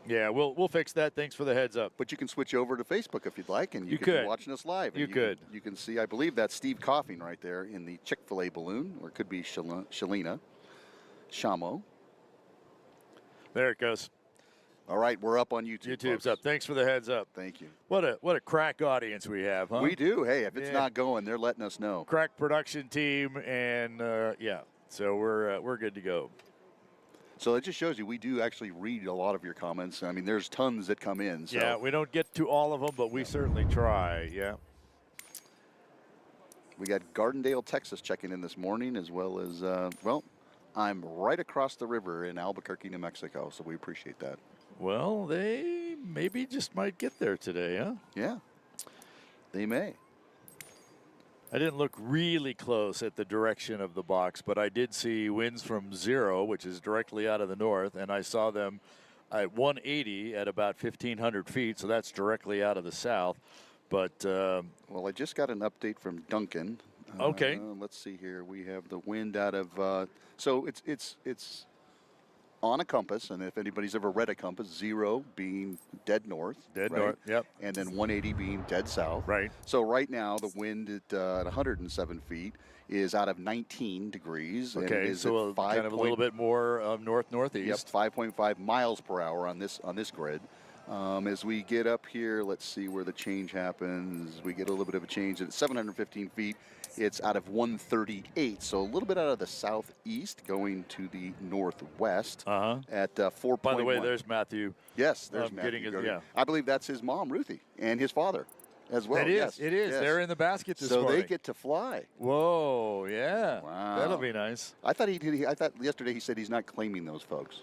Yeah, we'll fix that. Thanks for the heads up. But you can switch over to Facebook if you'd like, and you could be watching us live. You could. You can see, I believe that's Steve coughing right there in the Chick-fil-A balloon, or it could be Shalina. Shamo. There it goes. All right, we're up on YouTube. YouTube's folks. up. Thanks for the heads up. Thank you. What a crack audience we have, huh? We do. Hey, if it's not going, they're letting us know. Crack production team, and yeah, so we're good to go. So it just shows you we do actually read a lot of your comments. I mean, there's tons that come in. So. Yeah, we don't get to all of them, but we certainly try. Yeah. We got Gardendale, Texas checking in this morning, as well as, well, I'm right across the river in Albuquerque, New Mexico, so we appreciate that. Well, they maybe just might get there today, huh? Yeah, they may. I didn't look really close at the direction of the box, but I did see winds from 0, which is directly out of the north, and I saw them at 180 at about 1,500 feet, so that's directly out of the south. But well, I just got an update from Duncan. Okay. Let's see here. We have the wind out of so it's on a compass, and if anybody's ever read a compass, 0 being dead north. Dead north, yep. And then 180 being dead south. Right. So right now, the wind at 107 feet is out of 19 degrees. Okay, and it is so kind of a little bit more north-northeast. Yep, 5.5 miles per hour on this grid. As we get up here, let's see where the change happens. We get a little bit of a change at 715 feet. It's out of 138, so a little bit out of the southeast, going to the northwest at 4.1. By the way, there's Matthew. Yes, there's Matthew. Yeah. I believe that's his mom, Ruthie, and his father as well. It is. It is. Yes. They're in the basket this morning. So they get to fly. Whoa, yeah. Wow. That'll be nice. I thought yesterday he said he's not claiming those folks.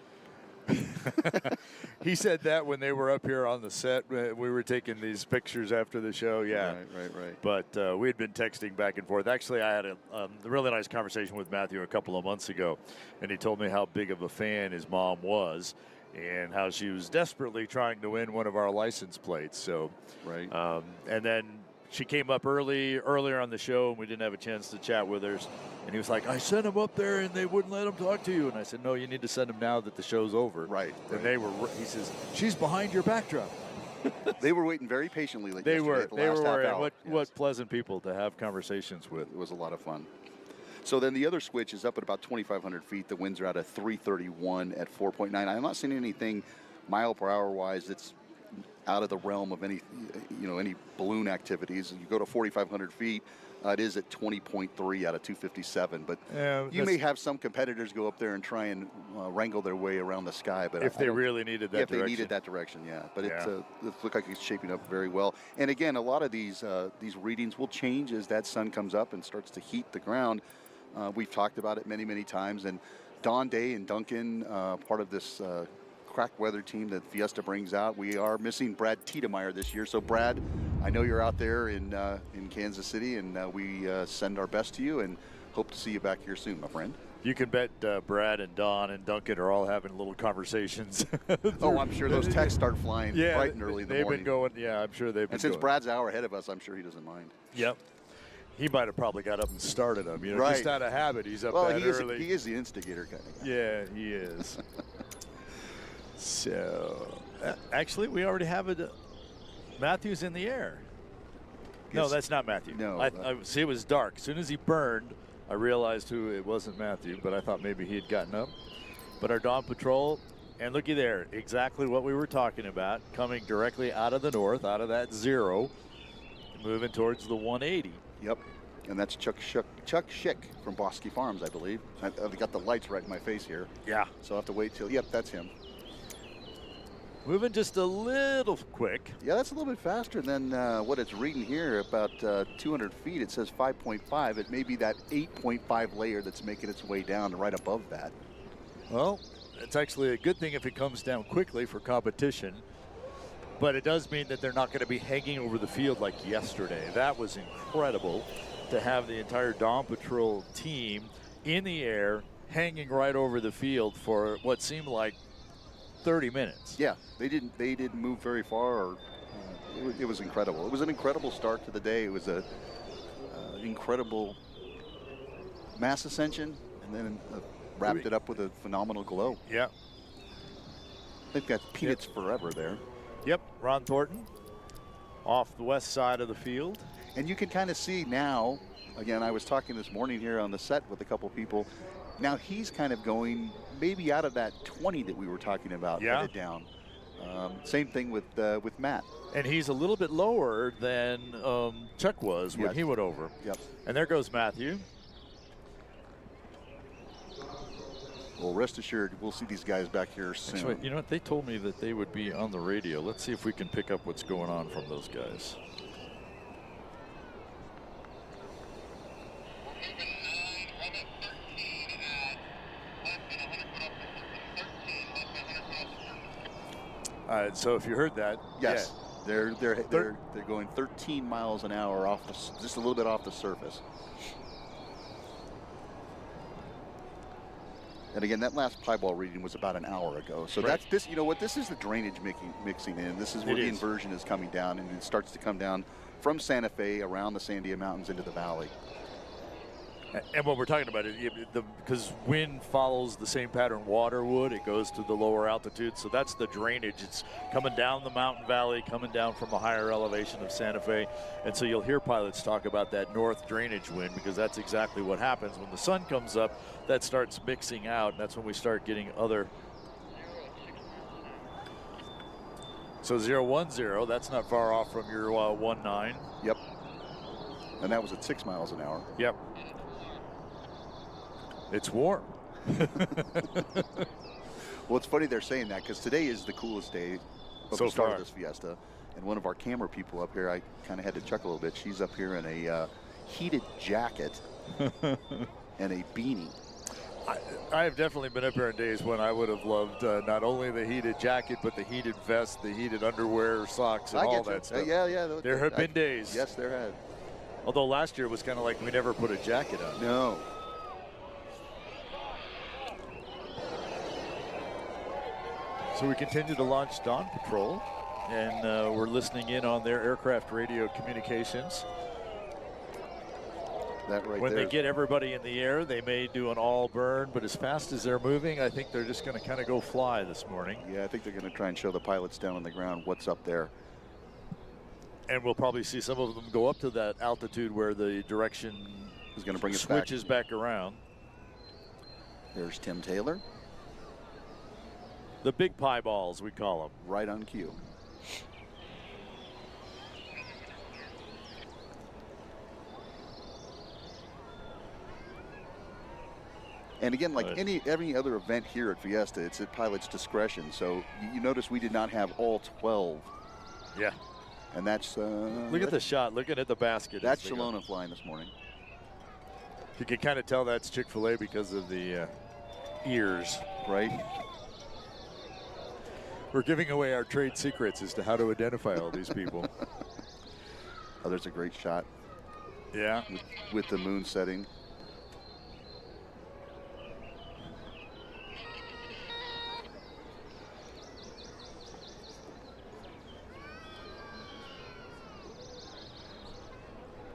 He said that when they were up here on the set. We were taking these pictures after the show. Yeah. Right. But we had been texting back and forth. Actually, I had a really nice conversation with Matthew a couple of months ago, and he told me how big of a fan his mom was and how she was desperately trying to win one of our license plates. So, right. And then she came up earlier on the show, and we didn't have a chance to chat with her. And he was like, I sent him up there, and they wouldn't let him talk to you. And I said, no, you need to send him now that the show's over. Right. And he says, she's behind your backdrop. They were waiting very patiently. They were. Yes. What pleasant people to have conversations with. It was a lot of fun. So then the other switch is up at about 2,500 feet. The winds are out at 331 at 4.9. I'm not seeing anything mile per hour wise that's out of the realm of any balloon activities. You go to 4,500 feet, it is at 20.3 out of 257. But you may have some competitors go up there and try and wrangle their way around the sky. But if they really needed that direction. If they needed that direction, yeah. But it looks like it's shaping up very well. And again, a lot of these readings will change as that sun comes up and starts to heat the ground. We've talked about it many, many times. And Don Day and Duncan, part of this crack weather team that FEISTA brings out. We are missing Brad Tiedemeyer this year. So Brad, I know you're out there in Kansas City, and we send our best to you and hope to see you back here soon, my friend. You can bet Brad and Don and Duncan are all having little conversations. Oh, I'm sure those texts start flying bright and early in the morning. They've been going, I'm sure they've been And since going. Brad's an hour ahead of us, I'm sure he doesn't mind. Yep. He might have probably got up and started them. You know, just out of habit, he's up that early. He is the instigator kind of guy. Yeah, he is. So, actually, we already have it. Matthew's in the air. No, that's not Matthew. No. I see, it was dark. As soon as he burned, I realized it wasn't Matthew, but I thought maybe he had gotten up. But our Dawn Patrol, and looky there, exactly what we were talking about, coming directly out of the north, out of that 0, moving towards the 180. Yep. And that's Chuck Schick from Bosque Farms, I believe. I've got the lights right in my face here. Yeah. So I'll have to wait till, yep, that's him. Moving just a little quick. Yeah, that's a little bit faster than what it's reading here, about 200 feet. It says 5.5. It may be that 8.5 layer that's making its way down right above that. Well, it's actually a good thing if it comes down quickly for competition. But it does mean that they're not going to be hanging over the field like yesterday. That was incredible to have the entire Dawn Patrol team in the air, hanging right over the field for what seemed like 30 minutes. Yeah, they didn't move very far. It was incredible. It was an incredible start to the day. It was an incredible mass ascension, and then wrapped it up with a phenomenal glow. Yeah. They've got Peanuts Forever there. Yep, Ron Thornton off the west side of the field. And you can kind of see now, again, I was talking this morning here on the set with a couple people. Now he's kind of going maybe out of that 20 that we were talking about, headed down. Same thing with Matt. And he's a little bit lower than Chuck was when he went over. Yep. And there goes Matthew. Well, rest assured, we'll see these guys back here soon. Actually, you know what? They told me that they would be on the radio. Let's see if we can pick up what's going on from those guys. So if you heard that, yes, they're going 13 miles an hour off just a little bit off the surface. And again, that last pieball reading was about an hour ago. So that's this. You know what? This is the drainage mixing in. This is where the inversion is coming down, and it starts to come down from Santa Fe around the Sandia Mountains into the valley. And what we're talking about is because wind follows the same pattern water would, it goes to the lower altitude. So that's the drainage. It's coming down the mountain valley, coming down from a higher elevation of Santa Fe. And so you'll hear pilots talk about that north drainage wind, because that's exactly what happens. When the sun comes up, that starts mixing out, and that's when we start getting other. So 010, that's not far off from your 19. Yep. And that was at 6 miles an hour. Yep. It's warm. Well, it's funny they're saying that, because today is the coolest day of the start of this Fiesta. And one of our camera people up here, I kind of had to chuckle a little bit. She's up here in a heated jacket and a beanie. I have definitely been up here on days when I would have loved not only the heated jacket, but the heated vest, the heated underwear, socks, and all that stuff. Yeah. There have been days. Yes, there have. Although last year was kind of like we never put a jacket on. No. So we continue to launch Dawn Patrol, and we're listening in on their aircraft radio communications. When they get everybody in the air, they may do an all burn, but as fast as they're moving, I think they're just going to kind of go fly this morning. Yeah, I think they're going to try and show the pilots down on the ground what's up there. And we'll probably see some of them go up to that altitude where the direction is going to bring us switches back around. There's Tim Taylor. The big pie balls, we call them. Right on cue. And again, like every other event here at Fiesta, it's at pilot's discretion. So you notice we did not have all 12. Yeah. And that's look at the shot, looking at the basket. That's Shalona flying this morning. You can kind of tell that's Chick-fil-A because of the ears. Right. We're giving away our trade secrets as to how to identify all these people. Oh, there's a great shot. Yeah. With the moon setting.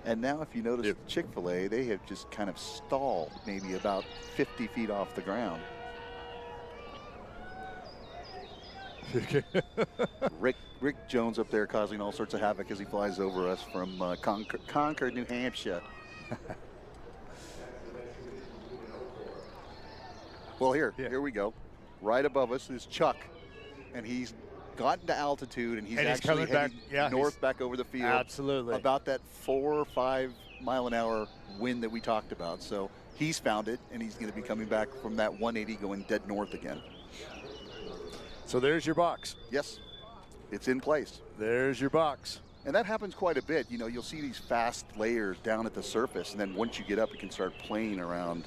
And now if you notice Chick-fil-A, they have just kind of stalled maybe about 50 feet off the ground. Rick Jones up there causing all sorts of havoc as he flies over us from Concord, New Hampshire. Well, here we go. Right above us is Chuck, and he's gotten to altitude, and he's actually heading north back over the field. Absolutely. About that 4 or 5 mile an hour wind that we talked about. So he's found it, and he's going to be coming back from that 180 going dead north again. So there's your box. Yes, it's in place. There's your box. And that happens quite a bit. You know, you'll see these fast layers down at the surface, and then once you get up, you can start playing around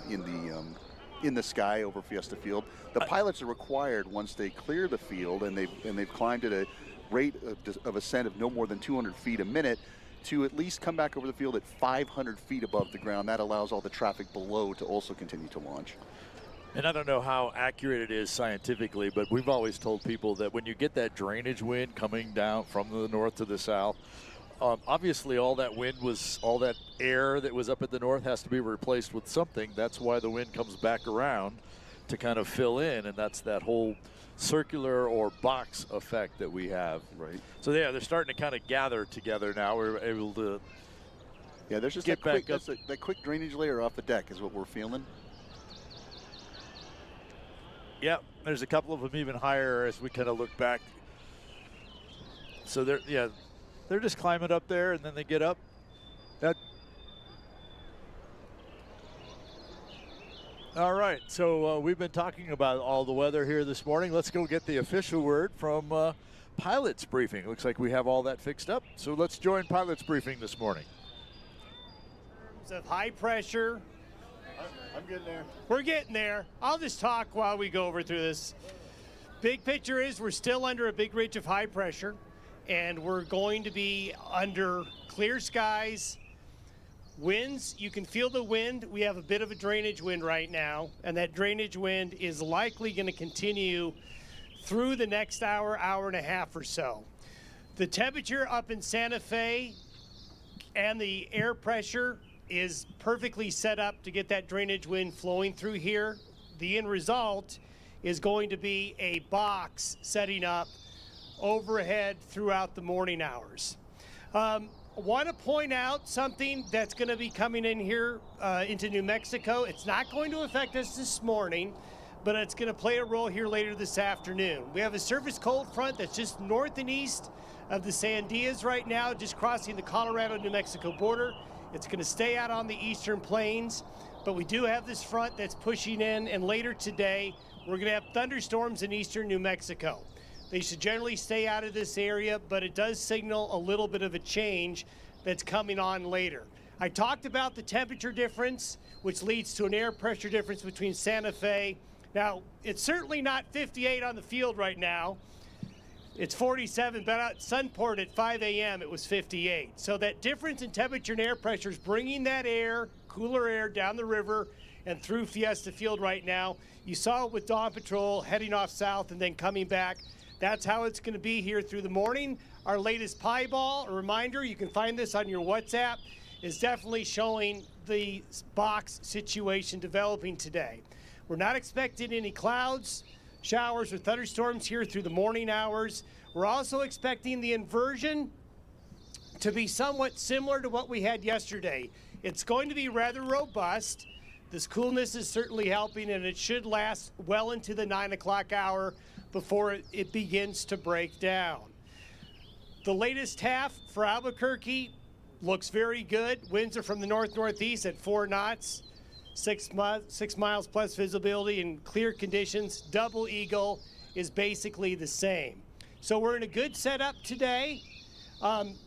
in the sky over Fiesta Field. The pilots are required, once they clear the field and they've climbed at a rate of ascent of no more than 200 feet a minute, to at least come back over the field at 500 feet above the ground. That allows all the traffic below to also continue to launch. And I don't know how accurate it is scientifically, but we've always told people that when you get that drainage wind coming down from the north to the south, obviously all that air that was up at the north has to be replaced with something. That's why the wind comes back around to kind of fill in, and that's that whole circular or box effect that we have. Right. So yeah, they're starting to kind of gather together now. We're able to there's just get back up. That quick drainage layer off the deck is what we're feeling. Yeah, there's a couple of them even higher as we kind of look back. So they're just climbing up there, and then they get up. All right, so we've been talking about all the weather here this morning. Let's go get the official word from Pilot's Briefing. Looks like we have all that fixed up. So let's join Pilot's Briefing this morning. In terms of high pressure, I'm getting there. we're getting there. I'll just talk while we go over through this. Big picture is we're still under a big ridge of high pressure, and we're going to be under clear skies. Winds, you can feel the wind. We have a bit of a drainage wind right now, and that drainage wind is likely going to continue through the next hour, hour and a half or so. The temperature up in Santa Fe and the air pressure is perfectly set up to get that drainage wind flowing through here. The end result is going to be a box setting up overhead throughout the morning hours. I want to point out something that's going to be coming in here into New Mexico. It's not going to affect us this morning, but it's going to play a role here later this afternoon. We have a surface cold front that's just north and east of the Sandias right now, just crossing the Colorado-New Mexico border. It's going to stay out on the eastern plains, but we do have this front that's pushing in, and later today, we're going to have thunderstorms in eastern New Mexico. They should generally stay out of this area, but it does signal a little bit of a change that's coming on later. I talked about the temperature difference, which leads to an air pressure difference between Santa Fe. Now, it's certainly not 58 on the field right now. It's 47, but at Sunport at 5 a.m. it was 58. So that difference in temperature and air pressure is bringing that air, cooler air, down the river and through Fiesta Field right now. You saw it with Dawn Patrol heading off south and then coming back. That's how it's going to be here through the morning. Our latest pie ball, a reminder, you can find this on your WhatsApp, is definitely showing the box situation developing today. We're not expecting any clouds, showers, or thunderstorms here through the morning hours. We're also expecting the inversion to be somewhat similar to what we had yesterday. It's going to be rather robust. This coolness is certainly helping, and it should last well into the 9 o'clock hour before it begins to break down. The latest half for Albuquerque looks very good. Winds are from the north-northeast at 4 knots, 6 miles plus visibility in clear conditions. Double Eagle is basically the same. So we're in a good setup today.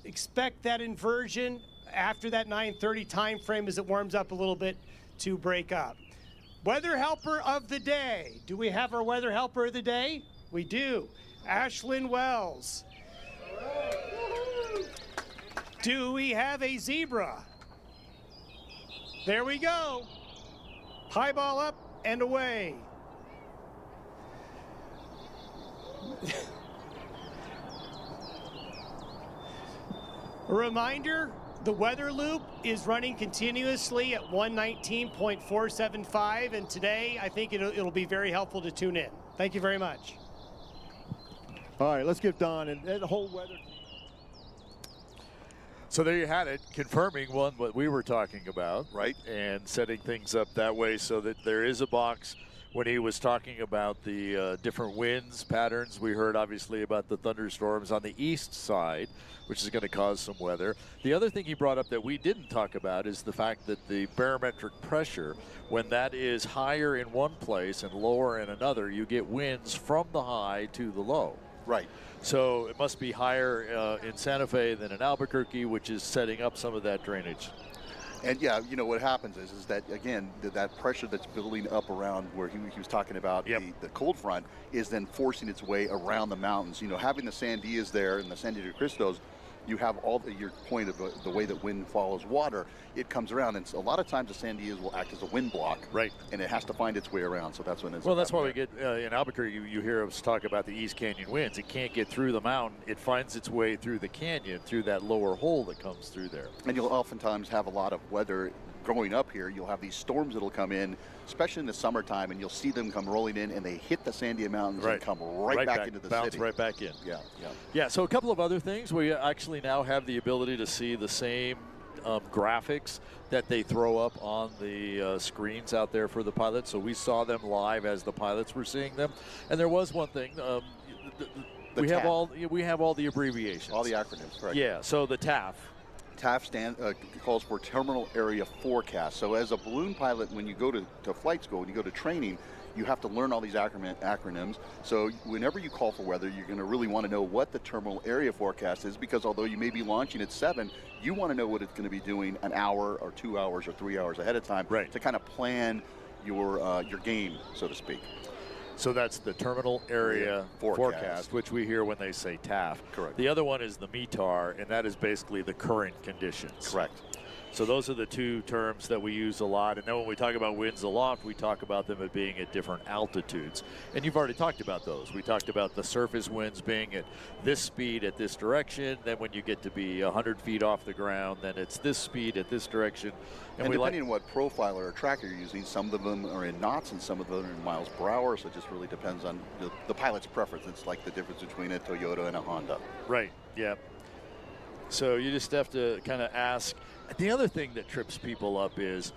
Expect that inversion after that 9:30 time frame as it warms up a little bit to break up. Weather helper of the day. Do we have our weather helper of the day? We do. Ashlyn Wells. Do we have a zebra? There we go. High ball up and away. A reminder, the weather loop is running continuously at 119.475, and today I think it'll be very helpful to tune in. Thank you very much. All right, let's give Don and the whole weather. So there you had it, confirming what we were talking about, Right. and setting things up that way so that there is a box. When he was talking about the different winds patterns, we heard obviously about the thunderstorms on the east side, which is going to cause some weather. The other thing he brought up that we didn't talk about is the fact that the barometric pressure, when that is higher in one place and lower in another, you get winds from the high to the low. Right. So it must be higher in Santa Fe than in Albuquerque, which is setting up some of that drainage. And yeah, you know what happens is that again that pressure that's building up around where he was talking about, Yep. the cold front is then forcing its way around the mountains. You know, having the Sandias there and the San Diego Cristos, you have all your point of the way that wind follows water. It comes around, and a lot of times the Sandias will act as a wind block, Right. and it has to find its way around. So that's when it's Well, that's why we get in Albuquerque. You hear us talk about the East Canyon winds. It can't get through the mountain. It finds its way through the canyon, through that lower hole that comes through there. And you'll oftentimes have a lot of weather growing up here, you'll have these storms that'll come in, especially in the summertime, and you'll see them come rolling in, and they hit the Sandia Mountains and come right back into the bounce city. right back in. Yeah. Yeah, so a couple of other things. We actually now have the ability to see the same graphics that they throw up on the screens out there for the pilots. So we saw them live as the pilots were seeing them. And there was one thing. We have all the abbreviations. All the acronyms, correct. Yeah, so the TAF. TAF calls for Terminal Area Forecast. So as a balloon pilot, when you go to flight school, when you go to training, you have to learn all these acronyms. So whenever you call for weather, you're going to really want to know what the terminal area forecast is, because although you may be launching at 7, you want to know what it's going to be doing an hour or 2 hours or 3 hours ahead of time to kind of plan your game, so to speak. So that's the Terminal Area Forecast, which we hear when they say TAF. Correct. The other one is the METAR, and that is basically the current conditions. Correct. So those are the two terms that we use a lot. And then when we talk about winds aloft, we talk about them at being at different altitudes. And you've already talked about those. We talked about the surface winds being at this speed at this direction. Then when you get to be 100 feet off the ground, then it's this speed at this direction. And depending on what profile or tracker you're using, some of them are in knots and some of them are in miles per hour. So it just really depends on the pilot's preference. It's like the difference between a Toyota and a Honda. Right, yeah. So you just have to kind of ask. The other thing that trips people up is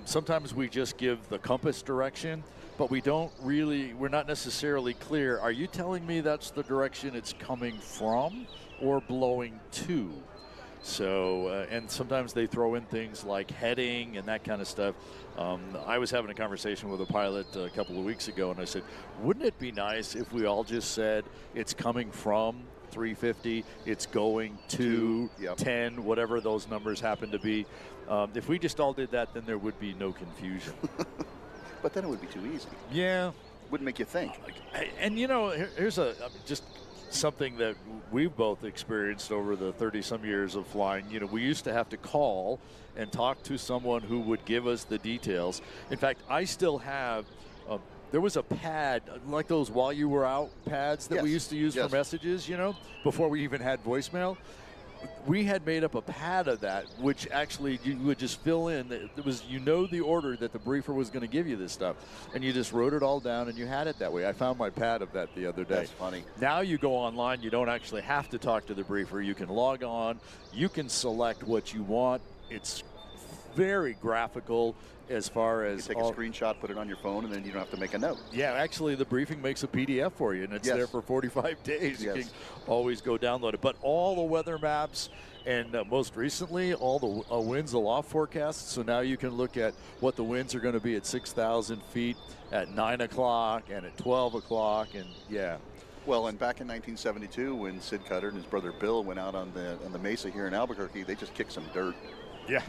sometimes we just give the compass direction, but we're not necessarily clear. Are you telling me that's the direction it's coming from or blowing to? So, and sometimes they throw in things like heading and that kind of stuff. I was having a conversation with a pilot a couple of weeks ago, and I said, wouldn't it be nice if we all just said it's coming from 350, it's going to 10, whatever those numbers happen to be. If we just all did that, then there would be no confusion. But then it would be too easy. Yeah. Wouldn't make you think. And you know, here's just something that we've both experienced over the 30-some years of flying. You know, we used to have to call and talk to someone who would give us the details. In fact, I still have there was a pad, like those while you were out pads that we used to use for messages, you know, before we even had voicemail. We had made up a pad of that, which actually you would just fill in. It was, the order that the briefer was going to give you this stuff. And you just wrote it all down and you had it that way. I found my pad of that the other day. That's funny. Now you go online, you don't actually have to talk to the briefer. You can log on, you can select what you want. It's very graphical as far as you take a screenshot, put it on your phone, and then you don't have to make a note. Yeah, actually the briefing makes a PDF for you, and it's there for 45 days. You can always go download it. But all the weather maps, and most recently all the winds aloft forecasts. So now you can look at what the winds are going to be at 6,000 feet, at 9 o'clock, and at 12 o'clock, and Well, and back in 1972, when Sid Cutter and his brother Bill went out on the mesa here in Albuquerque, they just kicked some dirt. Yeah.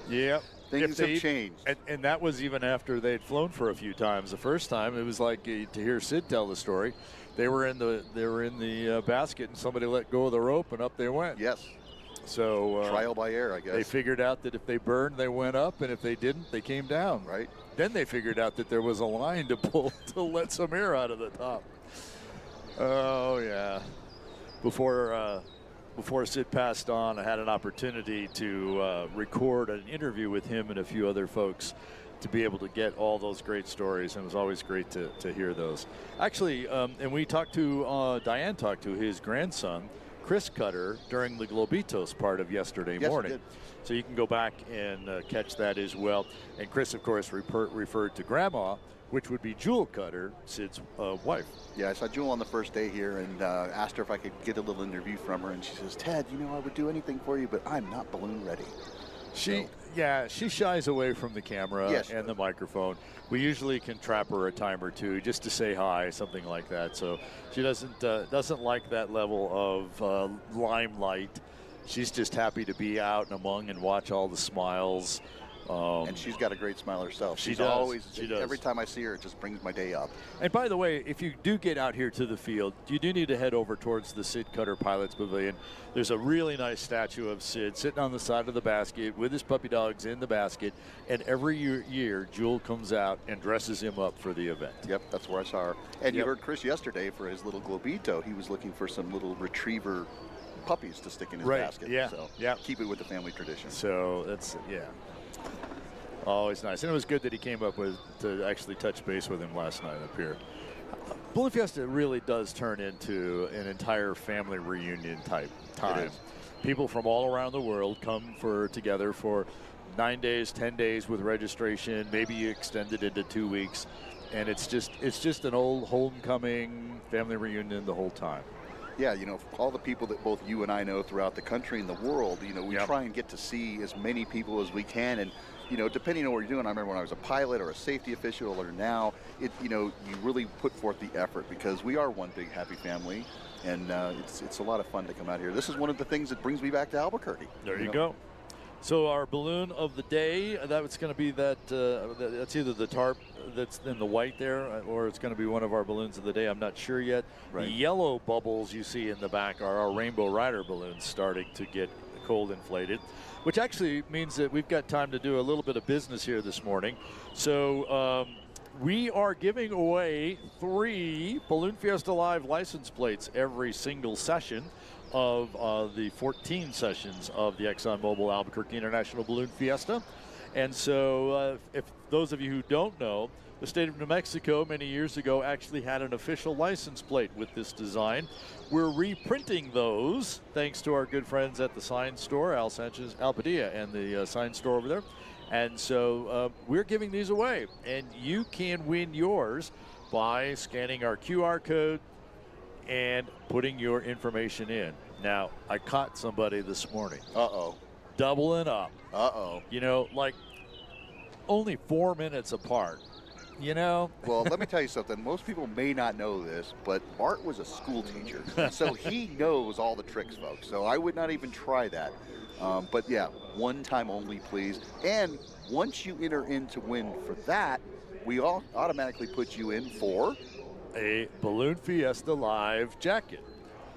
Yeah. Things have changed. And that was even after they'd flown for a few times. The first time, it was like to hear Sid tell the story. They were in the basket, and somebody let go of the rope, and up they went. Yes. So trial by error, I guess. They figured out that if they burned, they went up, and if they didn't, they came down. Right. Then they figured out that there was a line to pull to let some air out of the top. Oh yeah. Before Sid passed on, I had an opportunity to record an interview with him and a few other folks to be able to get all those great stories, and it was always great to hear those. Actually, and we talked to, Diane talked to his grandson, Chris Cutter, during the Globitos part of yesterday morning. Did. So you can go back and catch that as well. And Chris, of course, referred to Grandma, which would be Jewel Cutter, Sid's wife. Yeah, I saw Jewel on the first day here and asked her if I could get a little interview from her, and she says, Ted, I would do anything for you, but I'm not balloon ready. She shies away from the camera and the microphone. We usually can trap her a time or two just to say hi, something like that. So she doesn't like that level of limelight. She's just happy to be out and among and watch all the smiles And she's got a great smile herself. She She's does. always, She does. every time I see her, it just brings my day up. And by the way, if you do get out here to the field, you do need to head over towards the Sid Cutter Pilots Pavilion. There's a really nice statue of Sid sitting on the side of the basket with his puppy dogs in the basket. And every year, Jewel comes out and dresses him up for the event. Yep, that's where I saw her. And you heard Chris yesterday for his little Globito. He was looking for some little retriever puppies to stick in his basket. Yeah. So yeah. keep it with the family tradition. So that's, always nice. And it was good that he came up with to actually touch base with him last night up here. Balloon Fiesta really does turn into an entire family reunion type time. People from all around the world come together for 9 days, 10 days with registration. Maybe you extend it into 2 weeks. And it's just an old homecoming family reunion the whole time. Yeah, you know, all the people that both you and I know throughout the country and the world, you know, we try and get to see as many people as we can. And, you know, depending on what you're doing, I remember when I was a pilot or a safety official or now, you know, you really put forth the effort because we are one big happy family. And it's a lot of fun to come out here. This is one of the things that brings me back to Albuquerque. There you go. So our balloon of the day, that's going to be that's either the tarp that's in the white there, or it's going to be one of our balloons of the day. I'm not sure yet. Right. The yellow bubbles you see in the back are our Rainbow Rider balloons starting to get cold inflated, which actually means that we've got time to do a little bit of business here this morning. So we are giving away 3 Balloon Fiesta Live license plates every single session of the 14 sessions of the ExxonMobil Albuquerque International Balloon Fiesta. And so if those of you who don't know, the state of New Mexico many years ago actually had an official license plate with this design. We're reprinting those thanks to our good friends at the sign store, Al Padilla and the sign store over there. And so we're giving these away, and you can win yours by scanning our QR code and putting your information in. Now, I caught somebody this morning. Uh-oh. Doubling up. Uh-oh. You know, like only 4 minutes apart. You know? Well, let me tell you something. Most people may not know this, but Bart was a school teacher. So he knows all the tricks, folks. So I would not even try that. But yeah, one time only, please. And once you enter in to win for that, we all automatically put you in for a Balloon Fiesta Live jacket.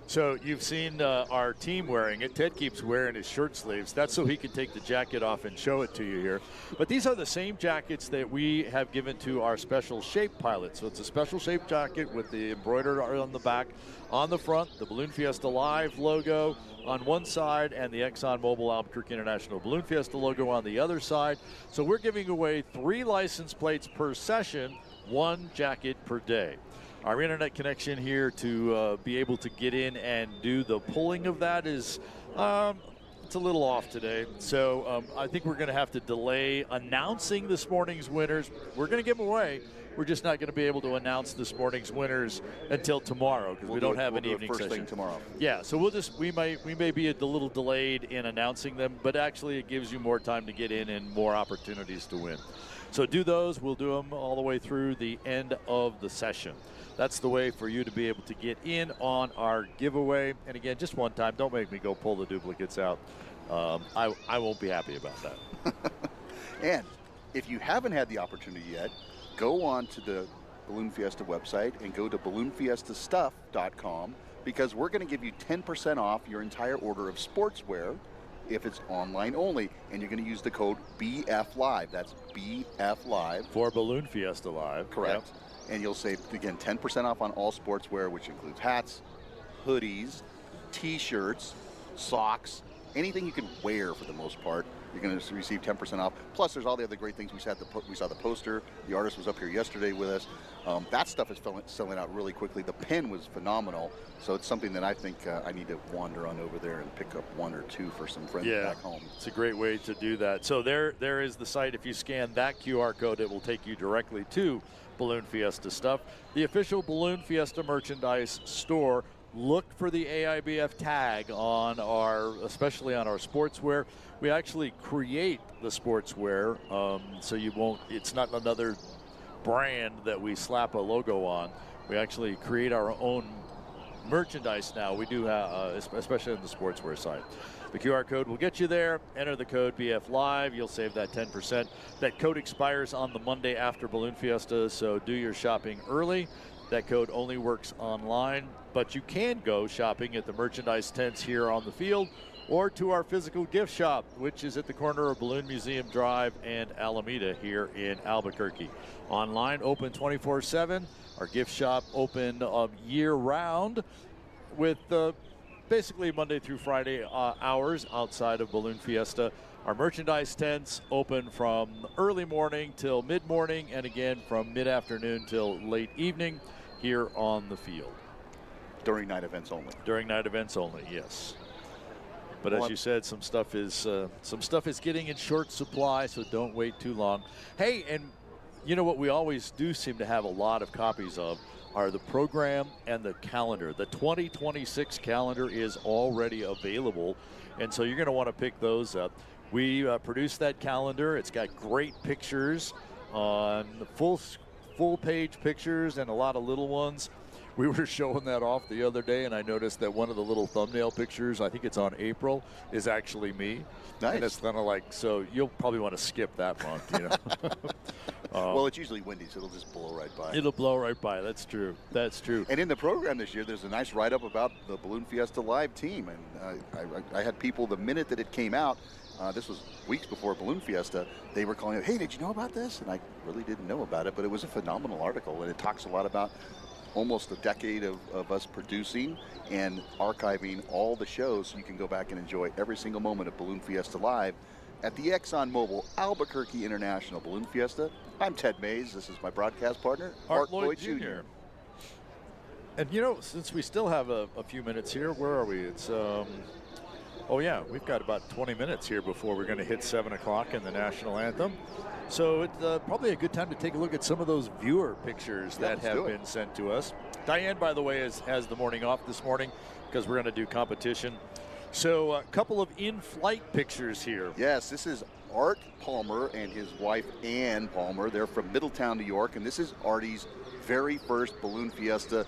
So you've seen our team wearing it. Ted keeps wearing his shirt sleeves. That's so he can take the jacket off and show it to you here. But these are the same jackets that we have given to our special shape pilots. So it's a special shape jacket with the embroidered on the back. On the front, the Balloon Fiesta Live logo on one side and the ExxonMobil Albuquerque International Balloon Fiesta logo on the other side. So we're giving away 3 license plates per session, 1 jacket per day. Our internet connection here to be able to get in and do the pulling of that is it's a little off today. So I think we're going to have to delay announcing this morning's winners. We're going to give them away. We're just not going to be able to announce this morning's winners until tomorrow because we don't have an evening first session thing tomorrow. Yeah, so we may be a little delayed in announcing them, but actually it gives you more time to get in and more opportunities to win. So do those. We'll do them all the way through the end of the session. That's the way for you to be able to get in on our giveaway. And again, just one time, don't make me go pull the duplicates out. I won't be happy about that. And if you haven't had the opportunity yet, go on to the Balloon Fiesta website and go to balloonfiestastuff.com because we're going to give you 10% off your entire order of sportswear if it's online only. And you're going to use the code BFLive. That's BFLive. For Balloon Fiesta Live. Correct. Yep. And you'll save, again, 10% off on all sportswear, which includes hats, hoodies, T-shirts, socks, anything you can wear for the most part. You're going to receive 10% off. Plus, there's all the other great things. We saw the poster. The artist was up here yesterday with us. That stuff is selling out really quickly. The pen was phenomenal. So it's something that I think I need to wander on over there and pick up 1 or 2 for some friends back home. It's a great way to do that. So there is the site. If you scan that QR code, it will take you directly to Balloon Fiesta stuff. The official Balloon Fiesta merchandise store. Look for the AIBF tag on especially on our sportswear. We actually create the sportswear, so it's not another brand that we slap a logo on. We actually create our own merchandise now. We do have, especially on the sportswear side. The QR code will get you there. Enter the code BF Live. You'll save that 10%. That code expires on the Monday after Balloon Fiesta, so do your shopping early. That code only works online, but you can go shopping at the merchandise tents here on the field or to our physical gift shop, which is at the corner of Balloon Museum Drive and Alameda here in Albuquerque. Online, open 24/7. Our gift shop open year-round with basically Monday through Friday hours outside of Balloon Fiesta. Our merchandise tents open from early morning till mid-morning, and again from mid-afternoon till late evening here on the field. During night events only. During night events only, yes. But as you said, some stuff is getting in short supply, so don't wait too long. Hey, and you know what we always do seem to have a lot of copies of are the program and the calendar. The 2026 calendar is already available, and so you're going to want to pick those up. We produced that calendar. It's got great pictures on full page pictures and a lot of little ones. We were showing that off the other day, and I noticed that one of the little thumbnail pictures, I think it's on April, is actually me. Nice. And it's kind of like, so you'll probably want to skip that month, you know. Well, it's usually windy, so it'll just blow right by. It'll blow right by. That's true. That's true. And in the program this year, there's a nice write-up about the Balloon Fiesta Live team. And I had people, the minute that it came out, this was weeks before Balloon Fiesta, they were calling, hey, did you know about this? And I really didn't know about it, but it was a phenomenal article, and it talks a lot about almost a decade of us producing and archiving all the shows, so you can go back and enjoy every single moment of Balloon Fiesta Live at the ExxonMobil Albuquerque International Balloon Fiesta. I'm Ted Mays. This is my broadcast partner, Art Lloyd Jr. And you know, since we still have a few minutes here, where are we? It's oh yeah, we've got about 20 minutes here before we're going to hit 7 o'clock in the national anthem. So it's probably a good time to take a look at some of those viewer pictures that have been sent to us. Diane, by the way, has the morning off this morning because we're going to do competition. So a couple of in-flight pictures here. Yes, this is Art Palmer and his wife Ann Palmer. They're from Middletown, New York, and this is Artie's very first Balloon Fiesta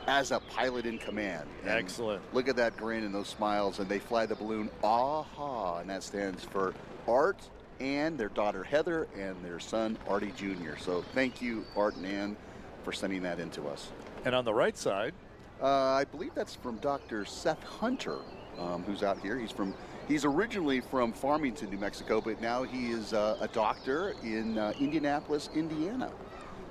as a pilot in command. And excellent. Look at that grin and those smiles, and they fly the balloon AHA, and that stands for Art and their daughter Heather and their son Artie Jr. So thank you, Art and Ann, for sending that in to us. And on the right side, I believe that's from Dr. Seth Hunter, who's out here. He's originally from Farmington, New Mexico, but now he is a doctor in Indianapolis, Indiana.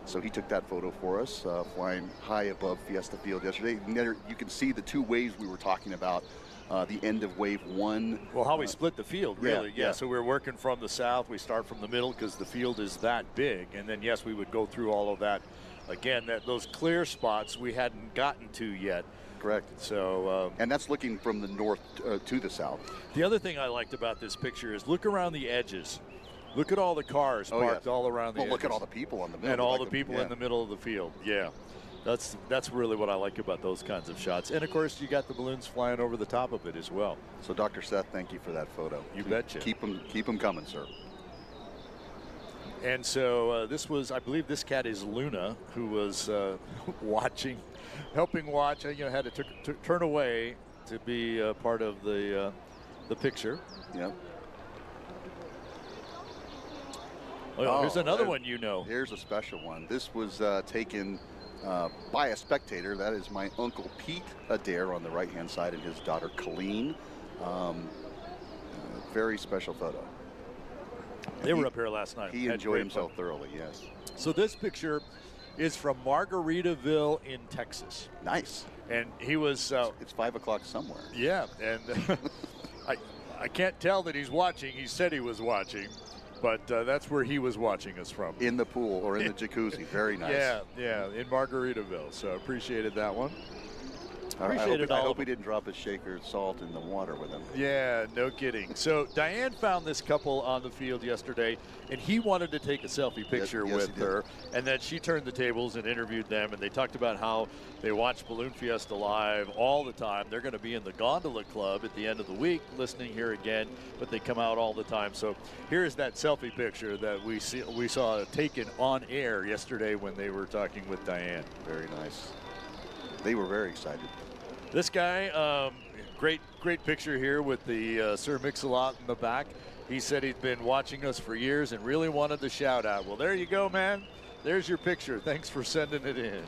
So he took that photo for us, flying high above Fiesta Field yesterday. And there you can see the two waves we were talking about, the end of wave one. Well, how we split the field, really. Yeah. So we're working from the south. We start from the middle because the field is that big. And then, yes, we would go through all of that. Again, those clear spots we hadn't gotten to yet. Correct. So, and that's looking from the north to the south. The other thing I liked about this picture is look around the edges. Look at all the cars parked all around the edges. Look at all the people on the middle. And all the people in the middle of the field. Yeah. That's really what I like about those kinds of shots. And, of course, you got the balloons flying over the top of it as well. So, Dr. Seth, thank you for that photo. You betcha. Keep them coming, sir. And so this was, I believe this cat is Luna, who was helping watch. Had to turn away to be part of the picture. Yep. Oh, here's another one you know. Here's a special one. This was taken by a spectator. That is my Uncle Pete Adair on the right-hand side and his daughter Colleen. Very special photo. They were up here last night. He enjoyed himself thoroughly, yes. So this picture is from Margaritaville in Texas. Nice. And he was... it's 5 o'clock somewhere. Yeah, and I can't tell that he's watching. He said he was watching, but that's where he was watching us from. In the pool or in the jacuzzi. Very nice. Yeah, in Margaritaville. So appreciated that one. I hope he didn't drop his shaker salt in the water with him. Yeah, no kidding. So Diane found this couple on the field yesterday, and he wanted to take a selfie picture with her. And then she turned the tables and interviewed them, and they talked about how they watch Balloon Fiesta Live all the time. They're going to be in the Gondola Club at the end of the week, listening here again, but they come out all the time. So here's that selfie picture that we saw taken on air yesterday when they were talking with Diane. Very nice. They were very excited. This guy, great picture here with the Sir Mix-a-Lot in the back. He said he'd been watching us for years and really wanted the shout out. Well, there you go, man. There's your picture. Thanks for sending it in.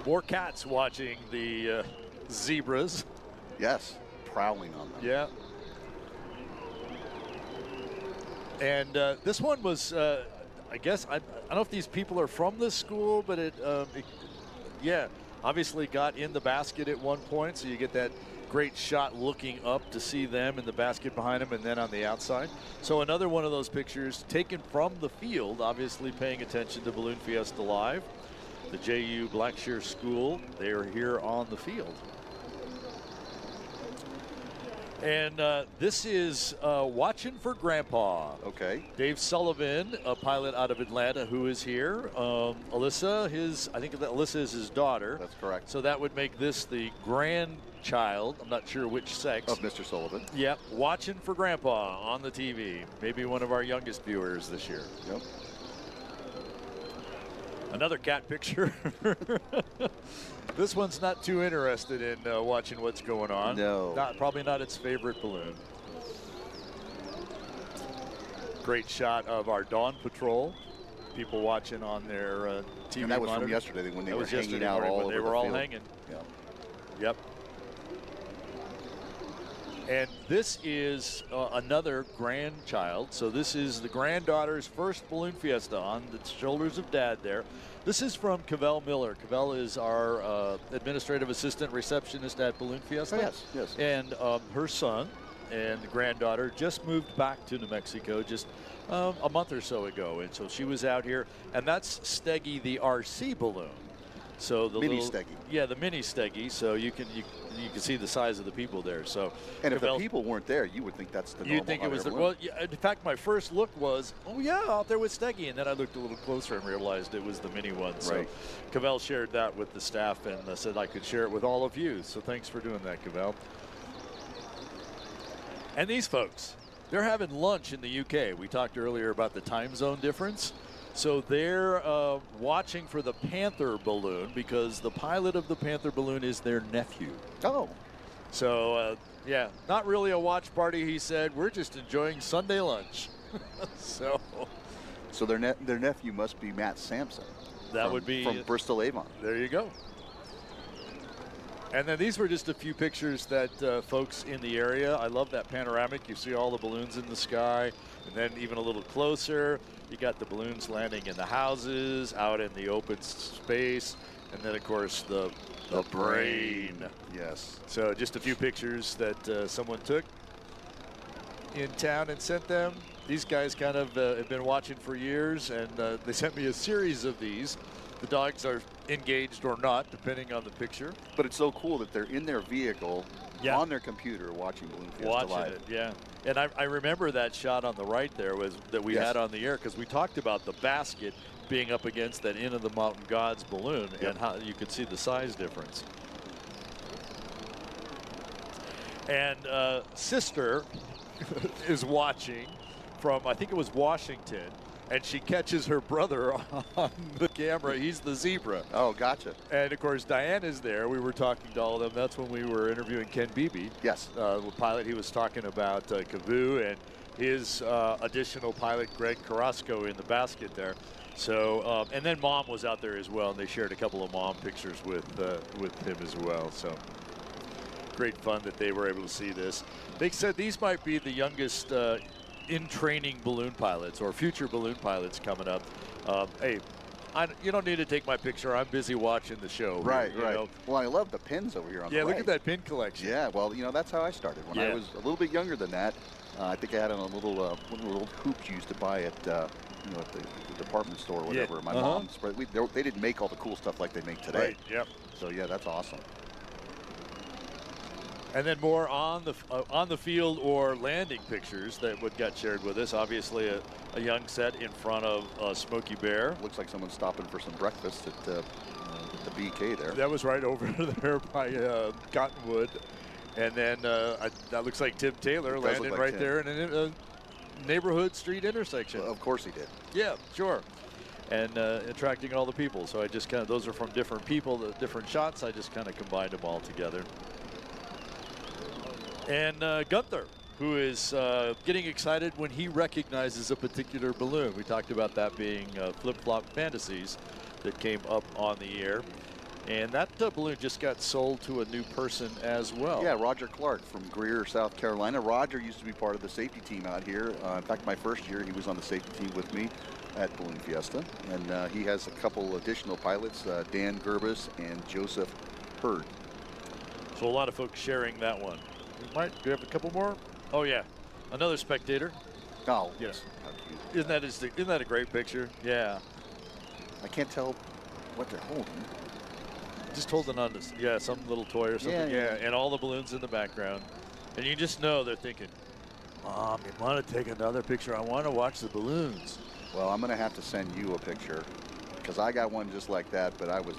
More cats watching the zebras. Yes, prowling on them. Yeah. And this one was, I guess, I don't know if these people are from this school, but yeah, obviously got in the basket at one point, so you get that great shot looking up to see them in the basket behind them and then on the outside. So another one of those pictures taken from the field, obviously paying attention to Balloon Fiesta Live. The JU Blackshear School, they are here on the field. And this is Watching for Grandpa. Okay. Dave Sullivan, a pilot out of Atlanta, who is here. Alyssa, I think that Alyssa is his daughter. That's correct. So that would make this the grandchild, I'm not sure which sex. Of Mr. Sullivan. Yep, Watching for Grandpa on the TV. Maybe one of our youngest viewers this year. Yep. Another cat picture. This one's not too interested in watching what's going on. No. Probably not its favorite balloon. Great shot of our Dawn Patrol. People watching on their TV And that was monitor. from yesterday when they That were was hanging yesterday out morning all when over they were the all field. hanging. Yeah. Yep. And this is another grandchild. So this is the granddaughter's first Balloon Fiesta on the shoulders of Dad there. This is from Cavell Miller. Cavell is our administrative assistant receptionist at Balloon Fiesta. Oh, yes, yes. And her son and the granddaughter just moved back to New Mexico just a month or so ago. And so she was out here. And that's Steggy, the RC balloon. So the Mini little, Steggy. Yeah, the mini Steggy. So you can see the size of the people there. So And if the Cavell, people weren't there, you would think that's the normal. you'd think it was the, balloon. well, yeah, in fact, my first look was, oh yeah, out there with Steggy, and then I looked a little closer and realized it was the mini one. So Right. Cavell shared that with the staff and said I could share it with all of you. So thanks for doing that, Cavell. And these folks, they're having lunch in the UK. We talked earlier about the time zone difference. So they're watching for the Panther balloon because the pilot of the Panther balloon is their nephew. Oh. So, yeah, not really a watch party, he said. We're just enjoying Sunday lunch. So their nephew must be Matt Sampson. that would be from Bristol Avon. There you go. And then these were just a few pictures that folks in the area. I love that panoramic. You see all the balloons in the sky. And then even a little closer, you got the balloons landing in the houses, out in the open space. And then, of course, the brain. Yes. So just a few pictures that someone took in town and sent them. These guys kind of have been watching for years, and they sent me a series of these. The dogs are engaged or not, depending on the picture. But it's so cool that they're in their vehicle, Yeah. on their computer, watching Balloon Fiesta Watching live. it, yeah. And I remember that shot on the right there that we Yes. had on the air because we talked about the basket being up against that Inn of the Mountain Gods balloon Yep. and how you could see the size difference. And Sister is watching from, I think it was Washington, and she catches her brother on the camera. He's the zebra. Oh, gotcha. And of course, Diane is there. We were talking to all of them. That's when we were interviewing Ken Beebe. Yes. The pilot. He was talking about Kavoo and his additional pilot, Greg Carrasco, in the basket there. So, and then Mom was out there as well, and they shared a couple of Mom pictures with him as well. So, great fun that they were able to see this. They said these might be the youngest in-training balloon pilots or future balloon pilots coming up. Hey, you don't need to take my picture. I'm busy watching the show. Right, you right. know. Well, I love the pins over here on the Yeah, right. look at that pin collection. Yeah, well, you know, that's how I started. When I Yeah. was a little bit younger than that, I think I had on a little one of the old hoops you used to buy at, you know, at the department store or whatever. Yeah. My mom's, but they didn't make all the cool stuff like they make today. Right, yep. So, yeah, that's awesome. And then more on the field or landing pictures that would got shared with us. Obviously, a young set in front of Smokey Bear. Looks like someone's stopping for some breakfast at the BK there. That was right over there by Cottonwood. And then that looks like Tim Taylor It does landing look like right Tim. there in a neighborhood street intersection. Well, of course he did. Yeah, sure. and attracting all the people. So I just kind of, those are from different people, the different shots. I just kind of combined them all together. And Gunther, who is getting excited when he recognizes a particular balloon. We talked about that being Flip-Flop Fantasies that came up on the air. And that balloon just got sold to a new person as well. Yeah, Roger Clark from Greer, South Carolina. Roger used to be part of the safety team out here. In fact, my first year, he was on the safety team with me at Balloon Fiesta. And he has a couple additional pilots, Dan Gerbis and Joseph Hurd. So a lot of folks sharing that one. Do we have a couple more? Oh, yeah. Another spectator. Oh, yes. How cute. Isn't that a great picture? Yeah. I can't tell what they're holding. Just holding on to, yeah, some little toy or something. Yeah, and all the balloons in the background. And you just know they're thinking, Mom, you want to take another picture? I want to watch the balloons. Well, I'm going to have to send you a picture because I got one just like that, but I was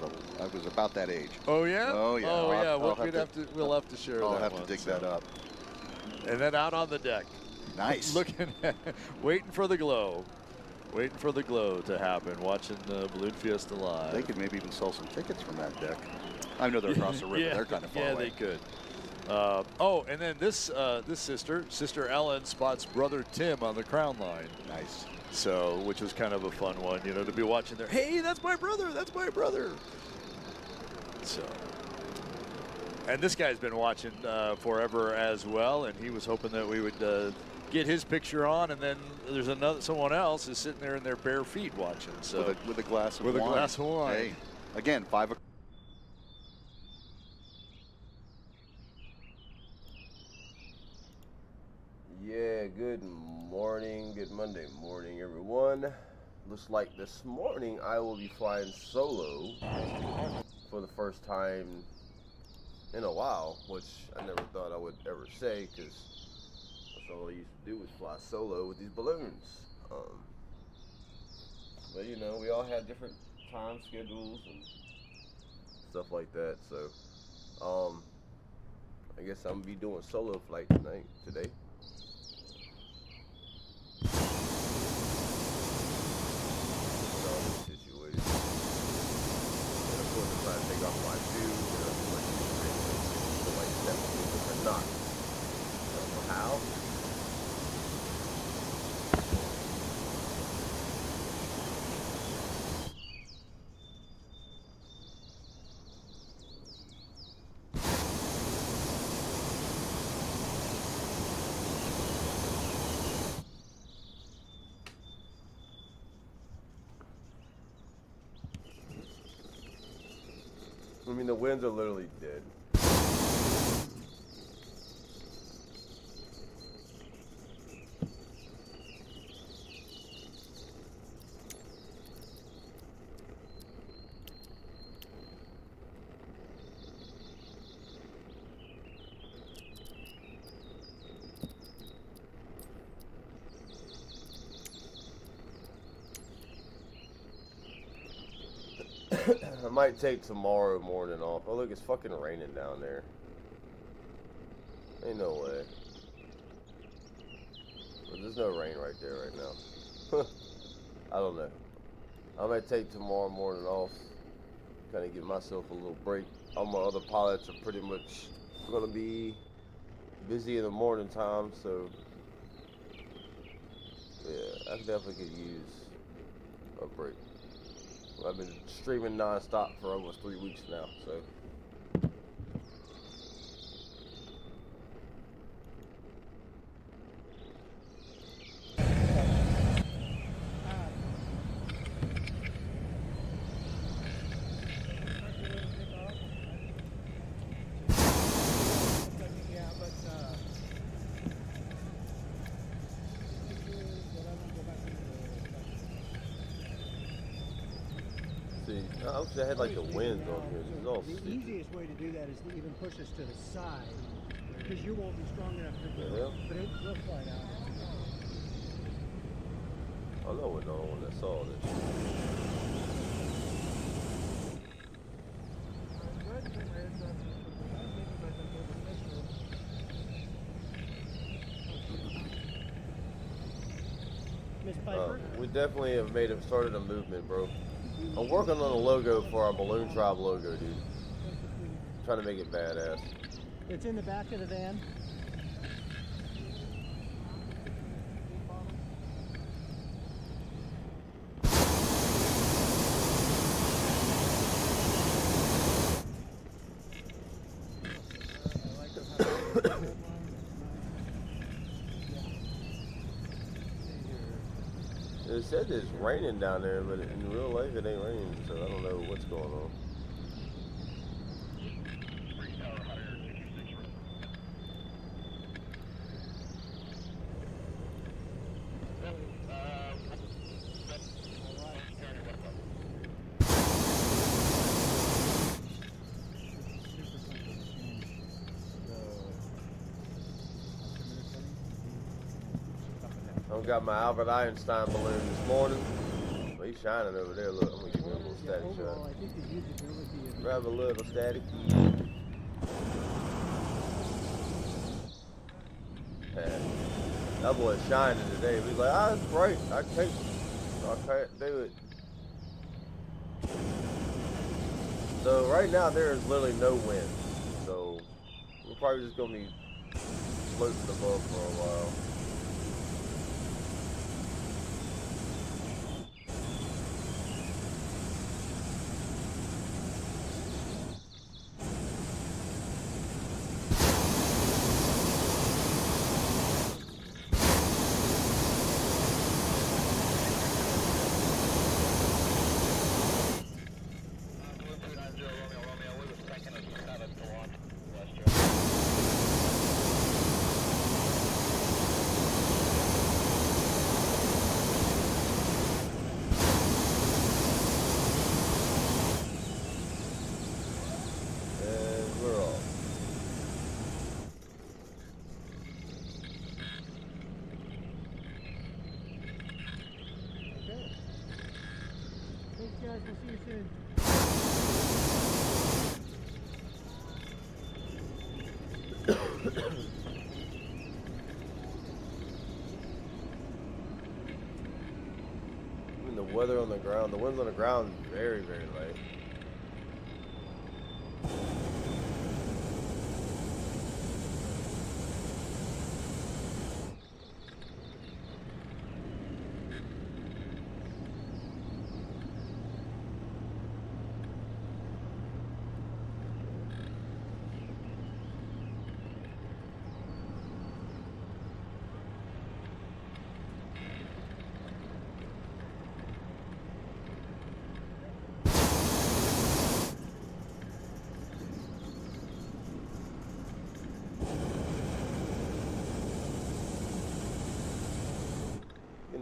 about that age. Oh, yeah? Oh, yeah. Oh, yeah. We'll have to share I'll that have one, to dig that up. And then out on the deck. Nice. Looking at, waiting for the glow. Waiting for the glow to happen, watching Balloon Fiesta live. They could maybe even sell some tickets from that deck. I know they're across the river. Yeah, they're kind of far away. Yeah, they could. Oh, and then this sister Ellen spots brother Tim on the crown line. Nice. So, which was kind of a fun one, you know, to be watching there. Hey, that's my brother. That's my brother. So, and this guy's been watching forever as well, and he was hoping that we would get his picture on, and then there's someone else is sitting there in their bare feet watching. So with a glass of wine. With a glass of wine. Hey, again, 5 o'clock. Yeah, good morning, good Monday morning, everyone. Looks like this morning I will be flying solo for the first time in a while, which I never thought I would ever say, because that's all I used to do was fly solo with these balloons. But you know, we all have different time schedules and stuff like that, so I guess I'm gonna be doing solo flight today. Situated. And of course, I'm trying to take off my shoes, you know, like step but not. I don't know how. I mean, the winds are literally dead. I might take tomorrow morning off. Oh look, it's fucking raining down there. Ain't no way. But there's no rain right there right now. I don't know. I might take tomorrow morning off. Kind of give myself a little break. All my other pilots are pretty much gonna be busy in the morning time, so yeah, I definitely could use a break. I've been streaming non-stop for almost 3 weeks now, so. I wish I had like the wind on here. This is all the sticky. easiest way to do that is to even push us to the side, because you won't be strong enough to do Yeah. it, but it will fly out. I know we're the only one that saw this. Miss Piper? We definitely have started a movement, bro. I'm working on a logo for our Balloon Tribe logo, dude. Trying to make it badass. It's in the back of the van. It said it's raining down there, but in real life it ain't raining, so I don't know what's going on. I got my Albert Einstein balloon this morning. Well, he's shining over there. Look, I'm gonna give you a little static shot. Grab a little static. That boy's shining today. He's like, ah, it's bright. I can't do it. So right now there is literally no wind. So we're probably just gonna be floating above for a while. Guys, we'll see you soon. I mean, the weather on the ground, the winds on the ground is very, very light.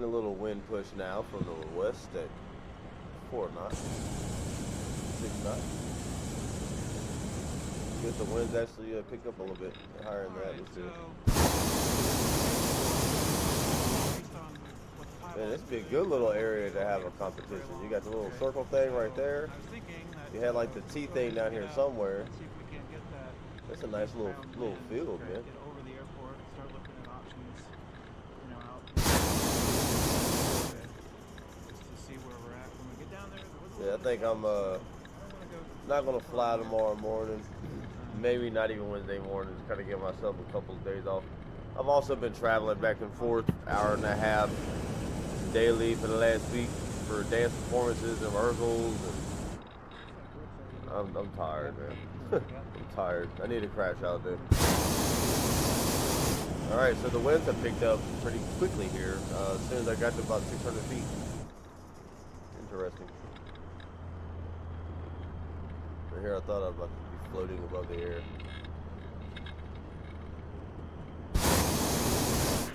A little wind push now from the west at 4 knots, 6 knots. Get the winds actually pick up a little bit higher in the atmosphere. Man, this would be a good little area to have a competition. You got the little circle thing right there. You had like the T thing down here somewhere. That's a nice little field, man. Yeah, I think I'm not gonna fly tomorrow morning. Maybe not even Wednesday morning. Just kind of give myself a couple of days off. I've also been traveling back and forth, hour and a half daily for the last week for dance performances and rehearsals. And I'm tired, man. I'm tired. I need to crash out there. All right, so the winds have picked up pretty quickly here. As soon as I got to about 600 feet. Interesting. Here I thought I was about to be floating above the air.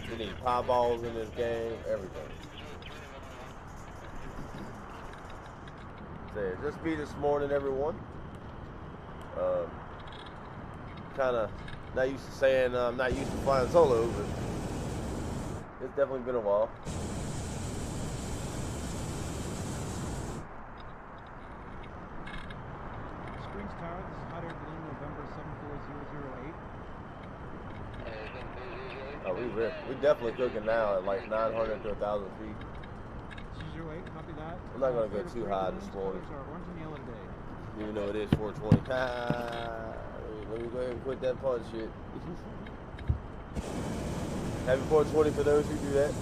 We need pie balls in this game, everything. So just me this morning, everyone. Kind of not used to saying I'm not used to flying solo, but it's definitely been a while. Tower, this is hot air balloon November 74008. Oh, we definitely cooking now at like 900 to 1,000 feet. 08, copy that. I'm not going to go too high this morning. Orange and yellow today. Even though it is 420. Let me go ahead and quit that punch shit. Happy 420 for those who do that.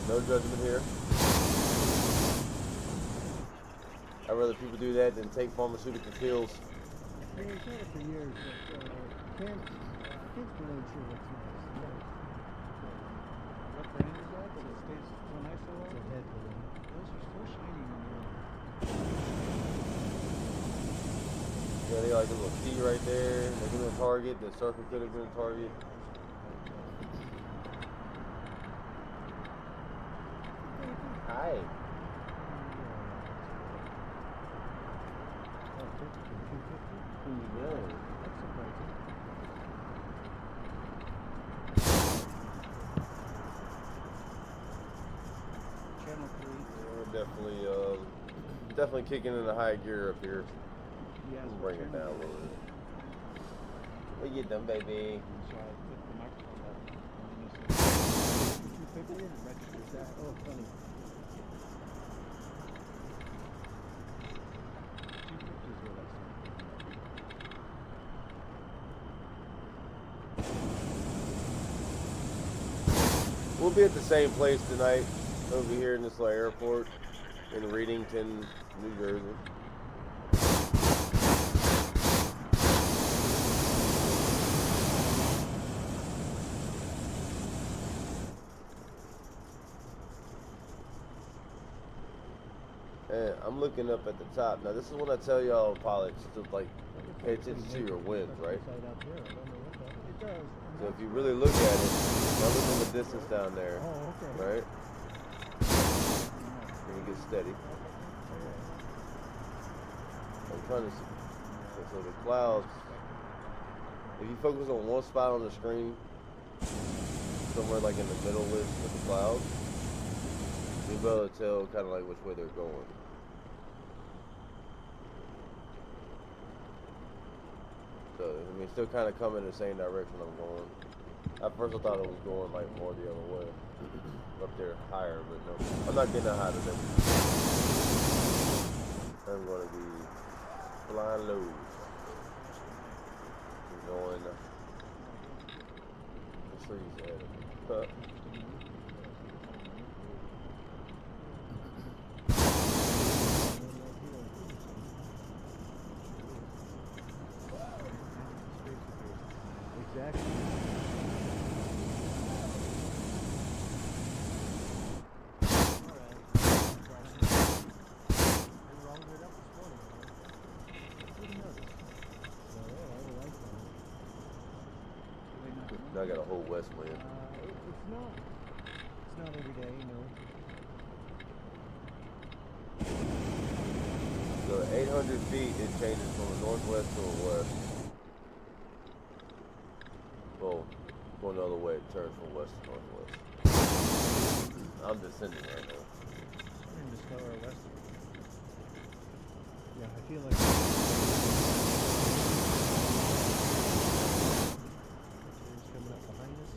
No judgment here. I'd rather people do that than take pharmaceutical pills. Yeah, he's had it for years, but Kent's really sure what's nice. What brand is that? That it stays so nice so long? It's a head balloon. Those are so shiny when you're Yeah, they got like a little T right there. They could have been a target. The circle could have been a target. Hi. No. That's surprising. Channel 3. We're definitely kicking in the high gear up here. Yes, Bring it down a little bit. What you done, baby? So I put the microphone up. And then you say, 250 and it registers that. Oh, funny. 250 is what I said. We'll be at the same place tonight, over here in this little airport in Readington, New Jersey. And I'm looking up at the top. Now, this is when I tell y'all pilots to like pay attention to your winds, right? It does. So if you really look at it, now look in the distance down there, Oh, okay. right? And you get steady. I'm trying to see. So the clouds, if you focus on one spot on the screen, somewhere like in the middle list of the clouds, you'll be able to tell kind of like which way they're going. So, I mean, still kind of coming in the same direction I'm going. At first I thought it was going like more the other way. Up there higher, but no. I'm not getting that high today. I'm going to be flying low. Going the trees ahead of me. Exactly. Now I got a whole west wind. It's not every day, you know. So 800 feet, it changes from a northwest to a west. Well, going the other way, it turns from west to northwest. I'm descending right now. I'm in the stellar west. Yeah, I feel like it's coming up behind us.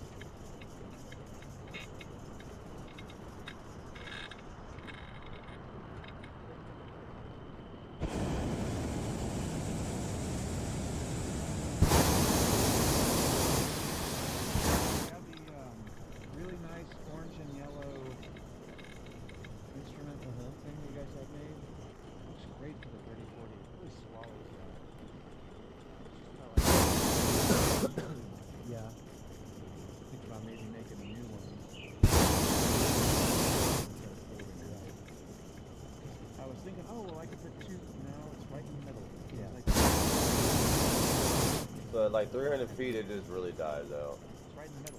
Really nice orange and yellow instrument thing you guys have made. Looks great for the 3040. It really swallows that. Yeah. Think about maybe making a new one. I was thinking, oh well, I could put two. No, it's right in the middle. Yeah. So at like 300 feet, it just really dies out. It's right in the middle.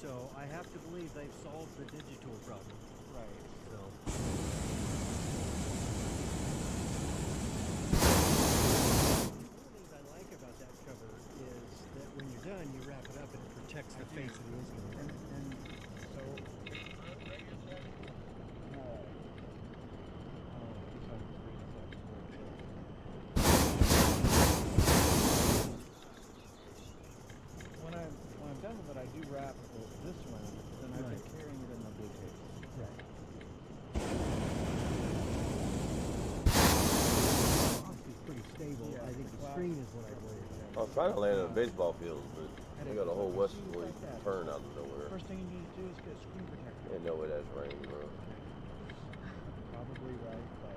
So I have to believe they've solved the digital problem. Right. So. One of the things I like about that cover is that when you're done, you wrap it up and it protects the face of the instrument. And so. think the screen is what I worry I about. was trying to land on a baseball field, but they got a whole westerly turn out of nowhere. First thing you need to do is get a screen protector. Ain't no way that's rain, bro. Probably right, but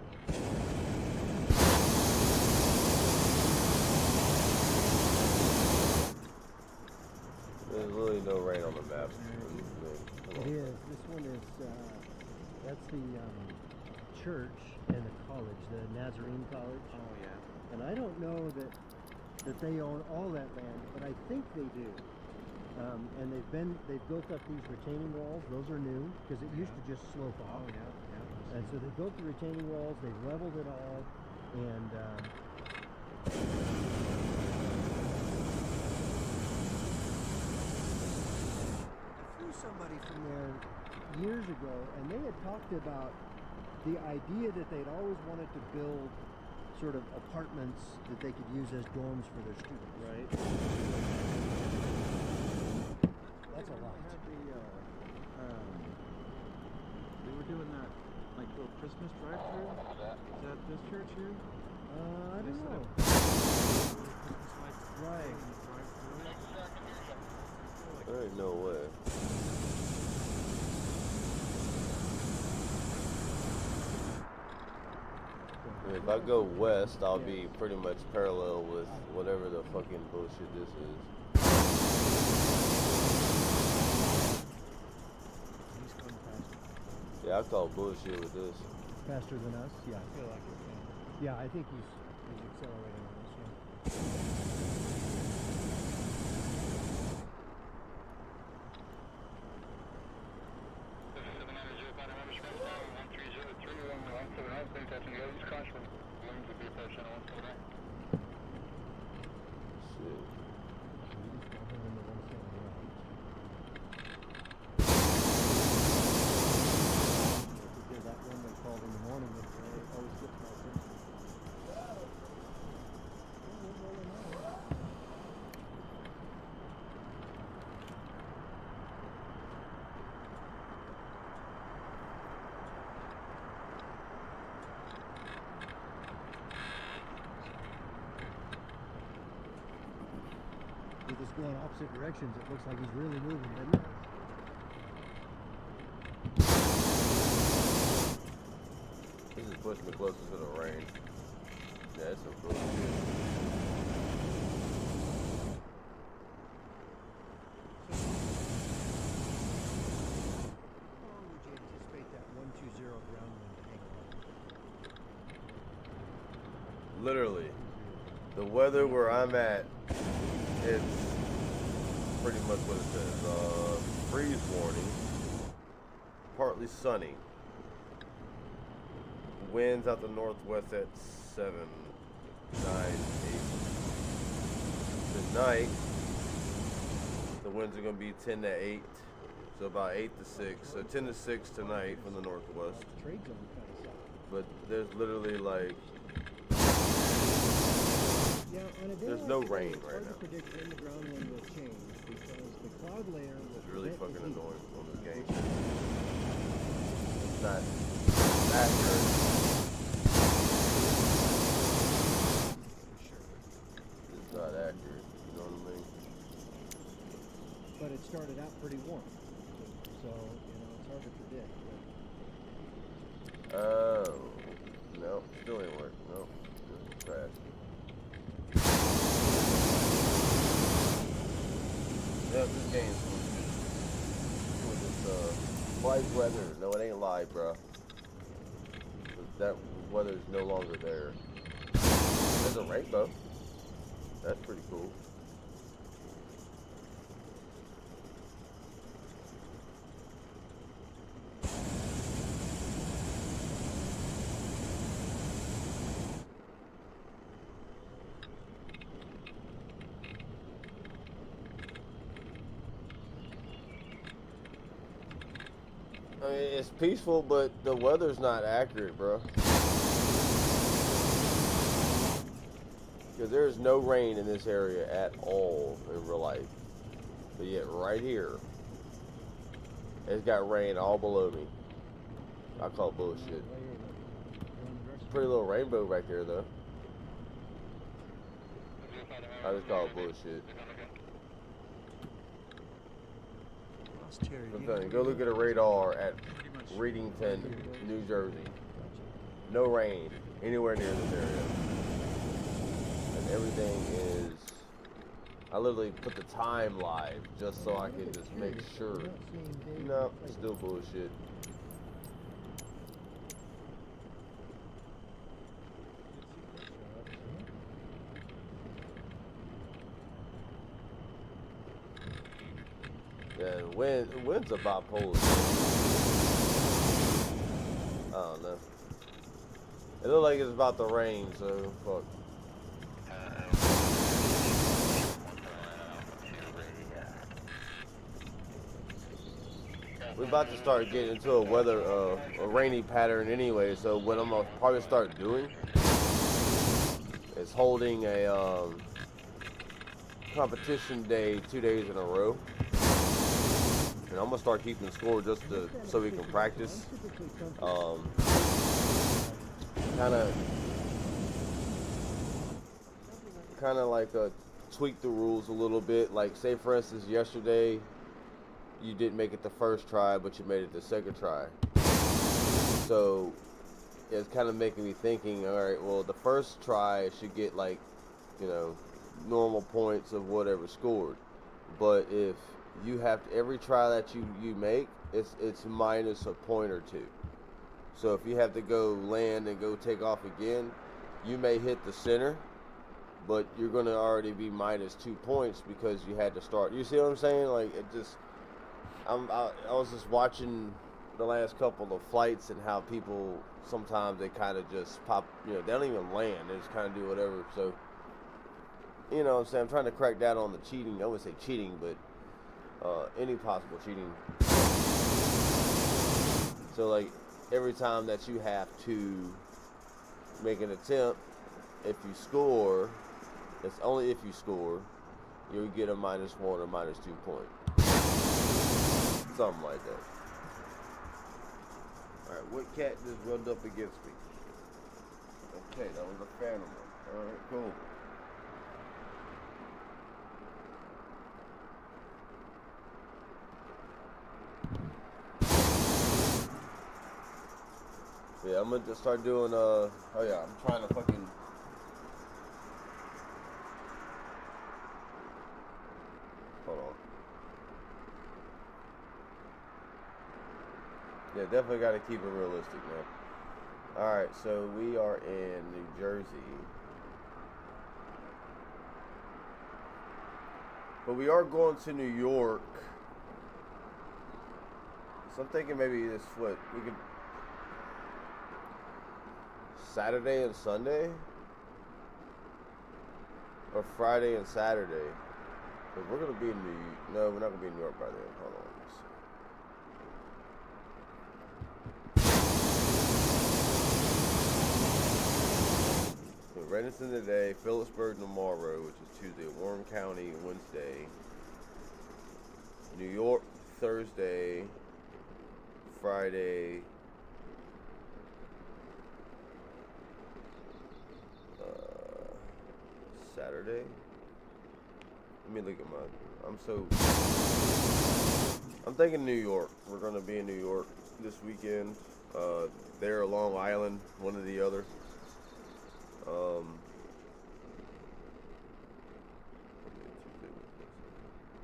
There's literally no rain on the map. it is. This one is, that's the church and the college, the Nazarene College. Oh yeah. And I don't know that they own all that land, but I think they do. And they've built up these retaining walls. Those are new because it used to just slope off. Oh yeah. And so they built the retaining walls. They've leveled it all, and I flew somebody from there years ago, and they had talked about the idea that they'd always wanted to build sort of apartments that they could use as dorms for their students. Right. That's a lot. They were doing that like little Christmas drive-through. Is that this church here? I don't know. Right. There ain't no way. I mean, if I go west, I'll be pretty much parallel with whatever the fucking bullshit this is. He's coming faster. Yeah, I call bullshit with this. Faster than us? Yeah. I feel like it. Yeah, I think he's accelerating on this, yeah. Shit. That one they called in the morning, they always get my attention. With us going opposite directions, it looks like he's really moving, doesn't it? This is pushing me closer to the rain. Yeah, it's some bullshit. How long would you anticipate that 120 ground wind to hang on? Literally, the weather where I'm at, it's pretty much what it says. Freeze warning, partly sunny. Winds out the northwest at 7, 9, 8. Tonight, the winds are going to be 10 to 8, so about 8 to 6. So 10 to 6 tonight from the northwest. Trade zone kind of stuff. But there's literally like, Yeah, on a day there's like no today, rain it's right hard now. to predict when the ground wind will change because the cloud layer will It's really prevent fucking the heat. annoying on this game. It's not accurate. For sure. It's not accurate. You know what I mean? But it started out pretty warm. So, it's hard to predict. Oh, no, still ain't work. No, it's trash. Yeah, this game's with this live weather. No, it ain't live, bro. That weather's no longer there. There's a rainbow. That's pretty cool. I mean, it's peaceful, but the weather's not accurate, bro. Because there's no rain in this area at all in real life. But yet, right here, it's got rain all below me. I call bullshit. Pretty little rainbow right there, though. I just call it bullshit. I'm telling you, go look at a radar at Readington, New Jersey. No rain anywhere near this area. And everything is, I literally put the time live just so I can just make sure. No, still bullshit. Yeah, wind's a bipolar. I don't know. It looks like it's about to rain, so fuck. We're about to start getting into a rainy pattern anyway, so what I'm gonna probably start doing is holding a competition day 2 days in a row. And I'm gonna start keeping score just so we can practice. Kind of like tweak the rules a little bit. Like, say for instance, yesterday you didn't make it the first try, but you made it the second try. So it's kind of making me thinking, all right, well, the first try should get, like, you know, normal points of whatever scored. But if you have to, every try that you make, it's minus a point or two. So if you have to go land and go take off again, you may hit the center, but you're gonna already be minus 2 points because you had to start. You see what I'm saying? Like, it just, I was just watching the last couple of flights and how people sometimes they kind of just pop, you know, they don't even land, they just kind of do whatever. So, you know what I'm saying, I'm trying to crack down on the cheating. I wouldn't say cheating, but any possible cheating. So, like, every time that you have to make an attempt, if you score, it's only if you score, you'll get a -1 or -2 point. Something like that. Alright, what cat just rubbed up against me? Okay, that was a phantom. Alright, cool. Yeah, I'm gonna just start doing, oh yeah, I'm trying to fucking, hold on. Yeah, definitely gotta keep it realistic, man. Alright, so we are in New Jersey. But we are going to New York. So I'm thinking maybe this, we could, Saturday and Sunday, or Friday and Saturday, because we're gonna be in no, we're not gonna be in New York by then. Hold on. So Readington today, Phillipsburg tomorrow, which is Tuesday, Warren County Wednesday, New York Thursday, Friday. Saturday. Let me look at I'm thinking New York. We're gonna be in New York this weekend. There or Long Island, one or the other.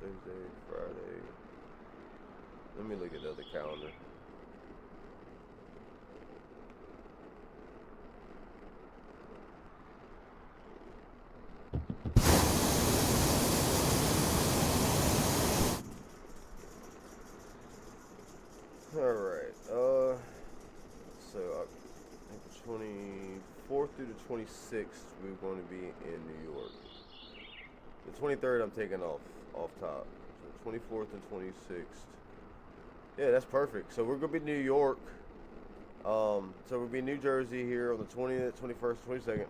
Thursday, Friday. Let me look at the other calendar. Alright, so I think the 24th through the 26th we're going to be in New York. The 23rd I'm taking off top. So 24th and 26th. Yeah, that's perfect. So we're going to be in New York. So we'll be in New Jersey here on the 20th, 21st, 22nd.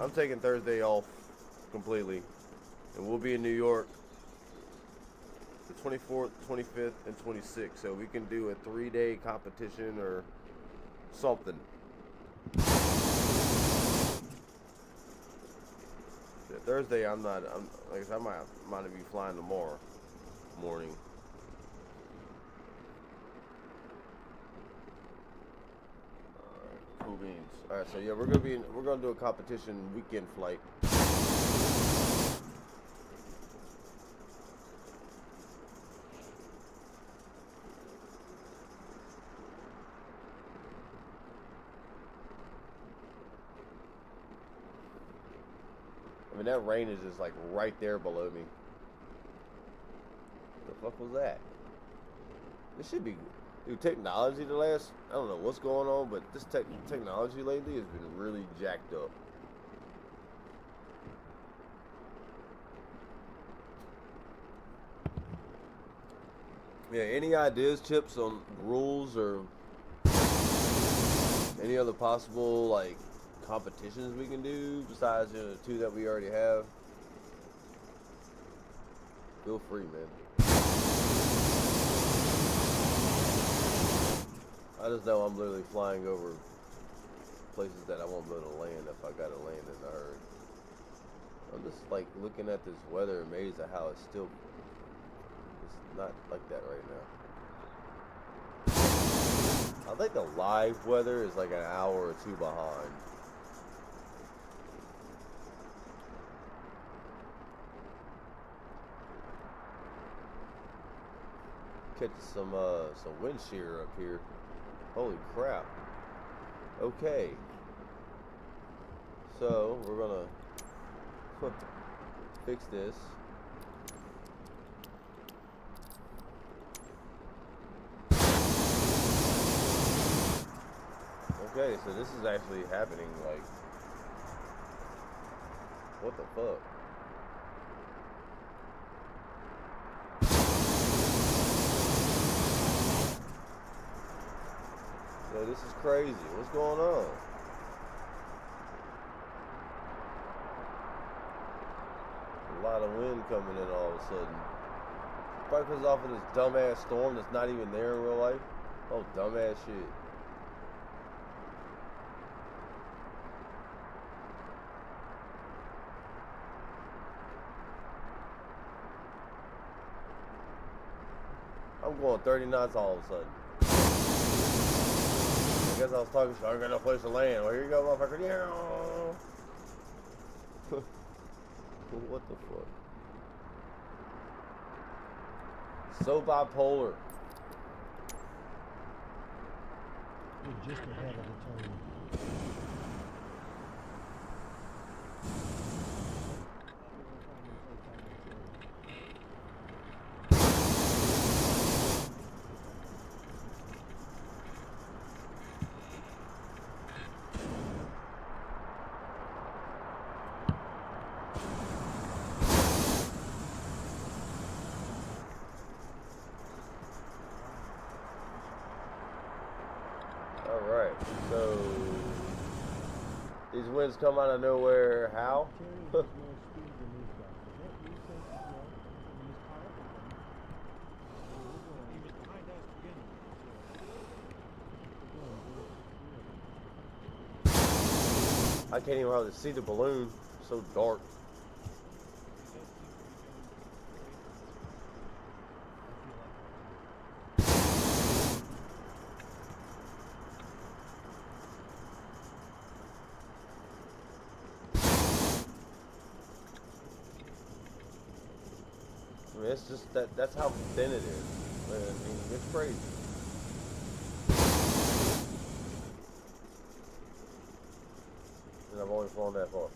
I'm taking Thursday off completely. And we'll be in New York the 24th, 25th, and 26th, so we can do a 3-day competition or something. Thursday, I'm not. I'm like I said, I might be flying tomorrow morning. Cool beans. All right, so yeah, we're gonna do a competition weekend flight. I mean, that rain is just like right there below me. What the fuck was that? This should be, dude. Technology the last, I don't know what's going on, but this technology lately has been really jacked up. Yeah, any ideas, Chips, on rules or any other possible like competitions we can do besides the two that we already have? Feel free, man. I just know I'm literally flying over places that I won't be able to land if I gotta land in a hurry. I'm just like looking at this weather, amazed at how it's not like that right now. I think the live weather is like an hour or two behind. Catch some wind shear up here. Holy crap. Okay. So we're gonna fix this. Okay, so this is actually happening, like, what the fuck? So this is crazy. What's going on? A lot of wind coming in all of a sudden. Probably because off of this dumbass storm that's not even there in real life. Oh, dumbass shit. I'm going 30 knots all of a sudden. I guess I was talking shit. I ain't got no place to land. Well, here you go, motherfucker. Yeah. What the fuck? So bipolar. You're just ahead of the turn. Alright, so these winds come out of nowhere. How? I can't even hardly see the balloon. It's so dark. I mean, it's just that's how thin it is. I mean, it's crazy. And I've only flown that far.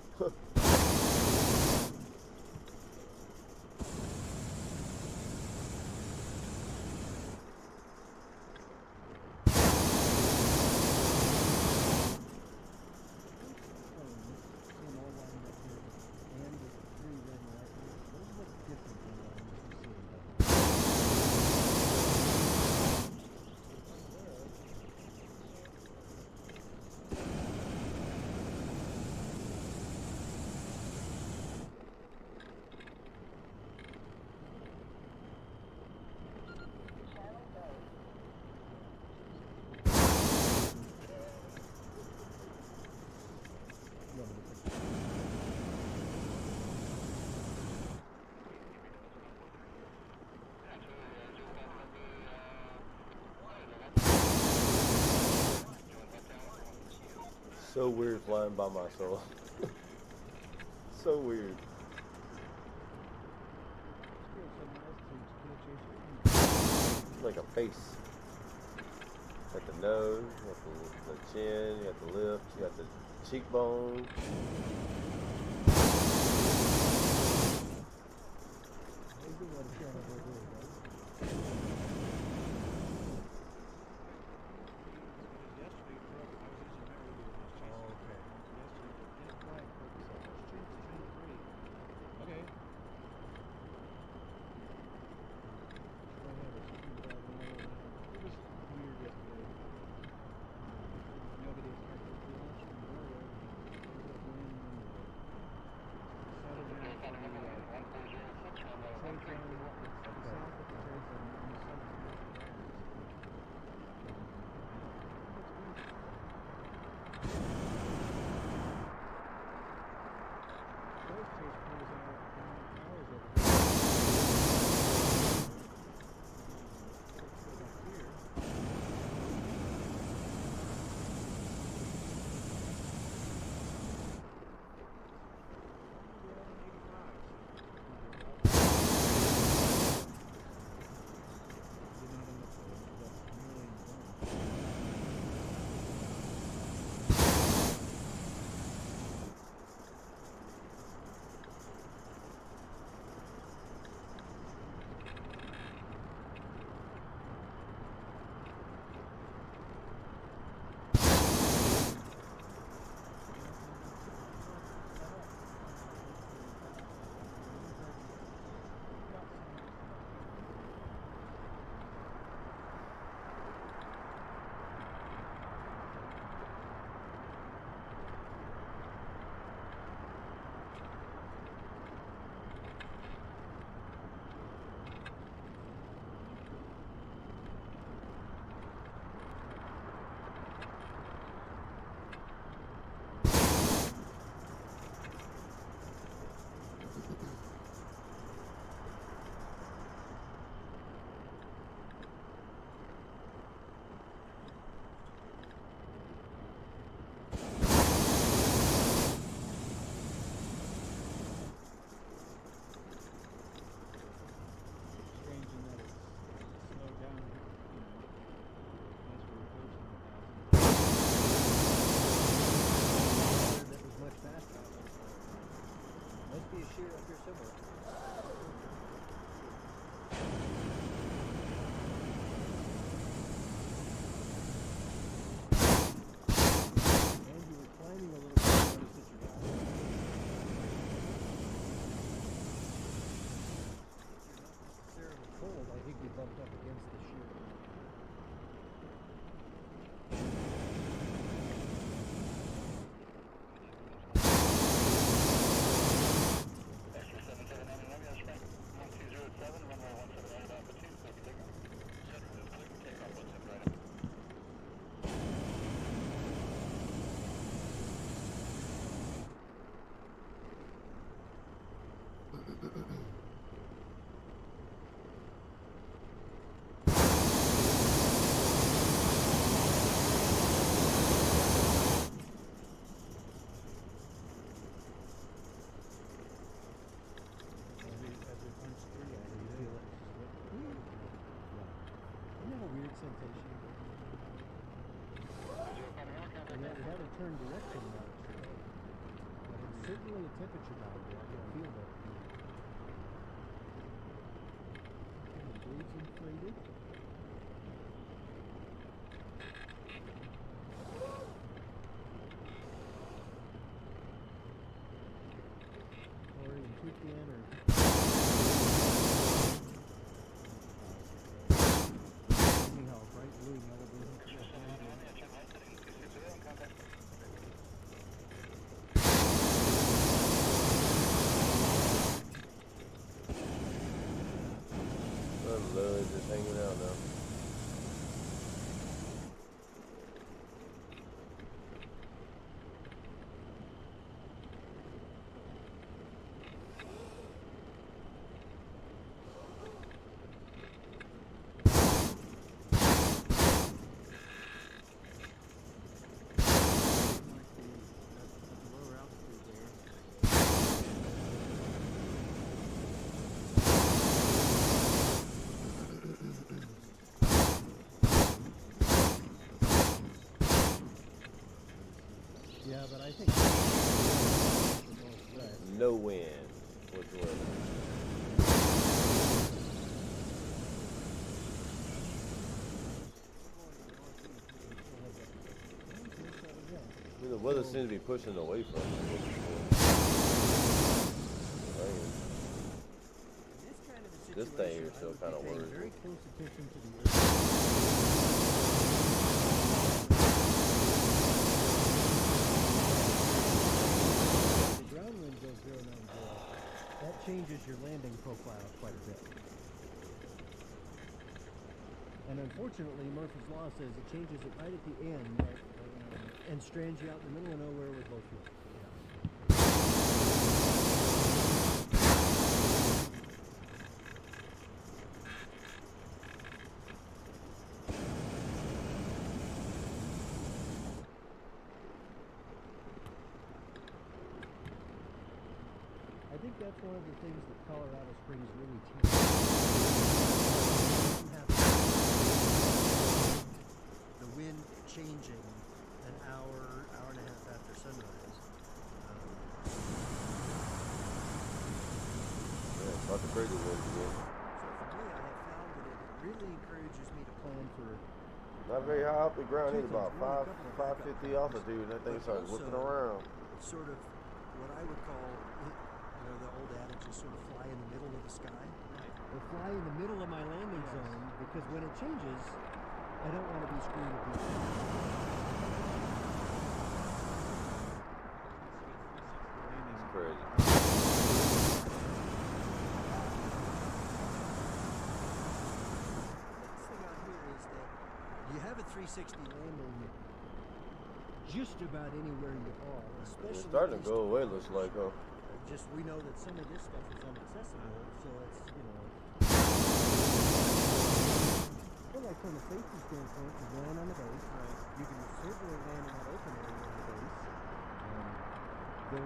So weird flying by myself. So weird. It's like a face. You got the nose, you got the chin, you got the lips, you got the cheekbone. Turn direction now. But it's certainly a temperature down there. I can feel that. And the blades inflated. Or even tweak the end or anyhow, bright blue yellow blue. Literally just hanging out now. I think the northwest. No wind whatsoever. I mean, the weather seems to be pushing away from it. This thing here still kind of worries me. Very close attention to the earth. The ground wind goes 090. That changes your landing profile quite a bit. And unfortunately, Murphy's Law says it changes it right at the end, and strands you out in the middle of nowhere with low fuel. I think that's one of the things that Colorado Springs really teaches. The wind changing an hour and a half after sunrise. Yeah, it's not the crazy winds again. So for me, I have found that it really encourages me to plan for. Not very high off the ground, either, about 550 altitude, and that thing starts whipping around. It's sort of what I would call, the old adage is sort of fly in the middle of the sky. Right. Or fly in the middle of my landing zone, because when it changes, I don't want to be screwed at the end. It's crazy. Next thing out here is that you have a 360 landing just about anywhere you are, especially. It's starting to go away, looks like, huh? Just we know that some of this stuff is inaccessible, so it's well, like from a safety standpoint, you land on the base. Right. You can certainly land in that open area on the base. The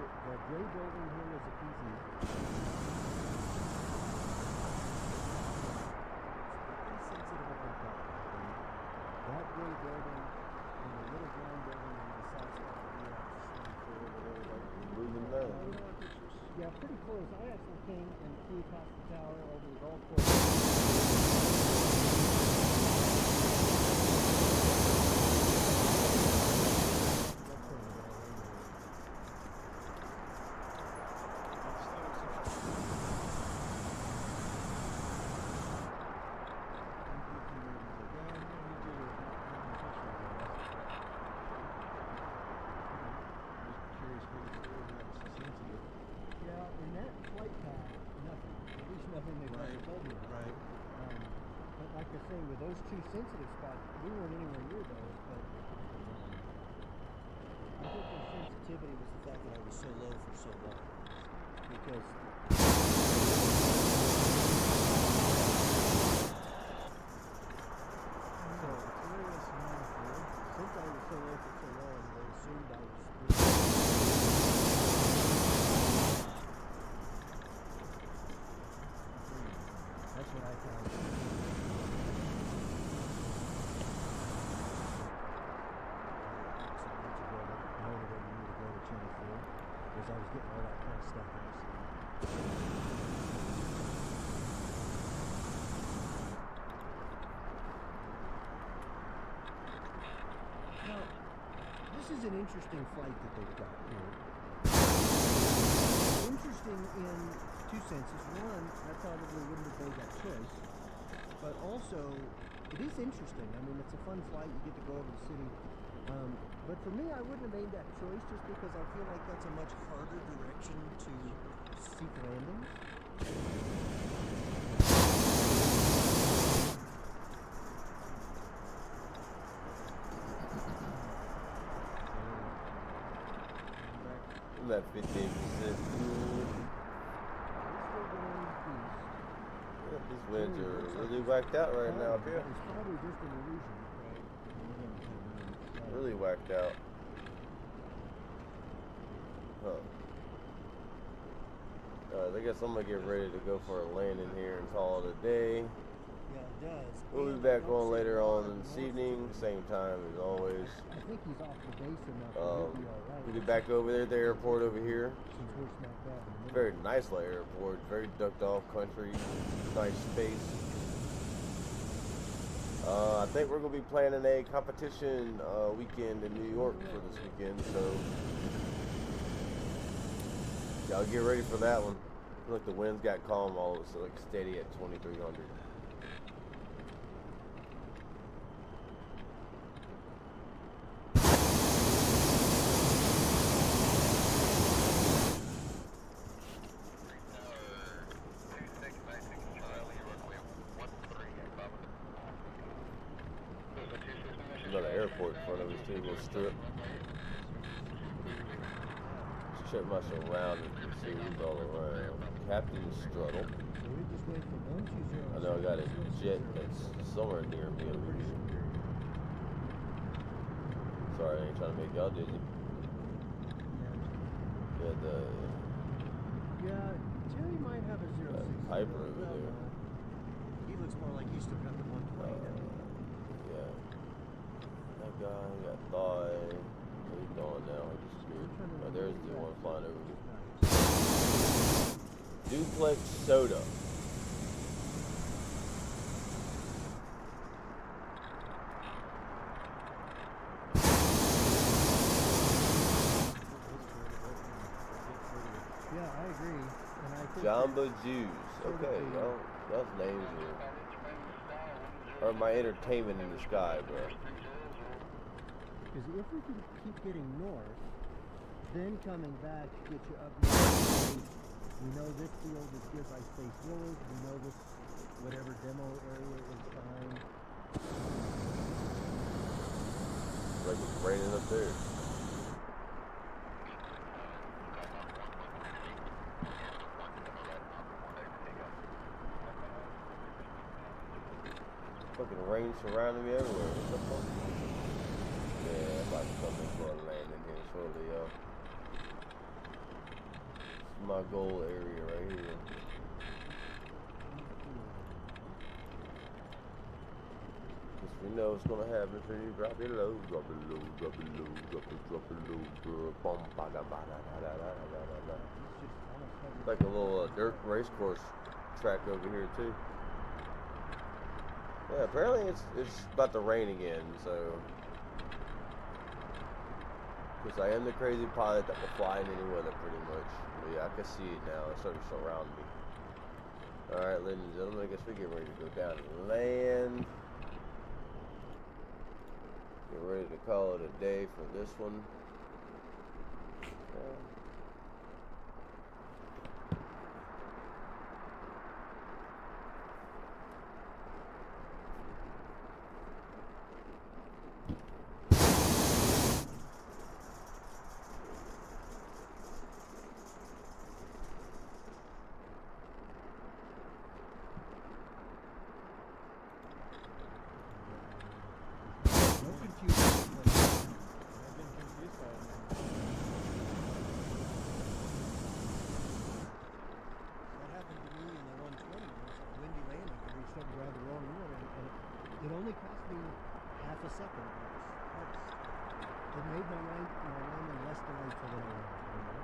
gray building here is a PC. Pretty sensitive about that. That gray building and the little brown building on the south side of the Moving down. Yeah, pretty close. I actually came and flew past the tower over the golf course. With those two sensitive spots, we weren't anywhere near those, but I think their sensitivity was the fact that I was so low for so long. Because since I was so low for so long, they assumed I was that's what I found. Because I was getting all that kind of stuff out. Now, this is an interesting flight that they've got here. Interesting in two senses. One, I probably wouldn't have made that choice. But also, it is interesting. I mean, it's a fun flight. You get to go over the city. But for me, I wouldn't have made that choice just because I feel like that's a much harder direction to seek landings. That 15% fuel. Yeah, these winds are really whacked out right now up here. It's probably just an illusion. Really whacked out. Huh. Alright, I guess I'm gonna get ready to go for a landing here and call it a day. Yeah, it does. We'll be back on later on this evening, same time as always. I think he's off the base enough. He'll be all right. We'll be back over there at the airport over here. Since we're smack dab in the middle. Very nice little airport, very ducked off country, nice space. I think we're gonna be planning a competition weekend in New York for this weekend, so y'all get ready for that one. Look, the winds got calm, all of us, so like steady at 2,300. Another airport in front of us too, a little strip. Let's check my surroundings and see who's all around. Captain Struttle. So we just wait for 120. I know I got a jet that's somewhere near me over here. Sorry, I ain't trying to make y'all dizzy. Yeah, Jerry might have a 06. Piper over there. He looks more like he's still got the 120. Yeah. That guy got thigh. What he's doing now? He disappeared. Oh, there's the one flying over here. Duplex soda. Yeah, I agree. And I think Jamba Juice. Okay, y'all, those names are my entertainment in the sky, bro. because if we can keep getting north, then coming back to get you up north, we know this field is good by Space Village. We know this whatever demo area is fine. Like it's raining up there. Fucking rain surrounding me everywhere. What the fuck? Yeah, I'm about to come in for a landing here shortly, y'all. This is my goal area right here. Cause we know it's gonna happen for you. Drop it low, drop it low, drop it low, drop it low, girl. Bum, ba, da, ba, da, da, da, da, da, da, da. Like a little dirt race course track over here too. Yeah, apparently it's about to rain again, so. Because I am the crazy pilot that will fly in any weather pretty much. But yeah, I can see it now. It's starting to surround me. Alright, ladies and gentlemen, I guess we get ready to go down and land. Get ready to call it a day for this one. No confusion. I've been confused by it. That happened to me in the 120. It was a windy landing. I reached up and grabbed the wrong one, and it only cost me half a second. It made my landing less delightful than I wanted. You know?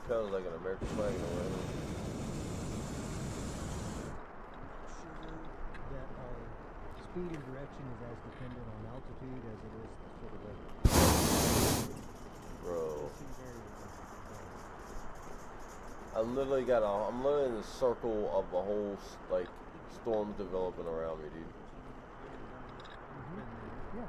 Sounds like an American flag in a way. Sure that our speed and direction is as dependent on altitude as it is for the weather. Bro. Seems very I'm literally in the circle of a whole like storm developing around me, dude. yeah.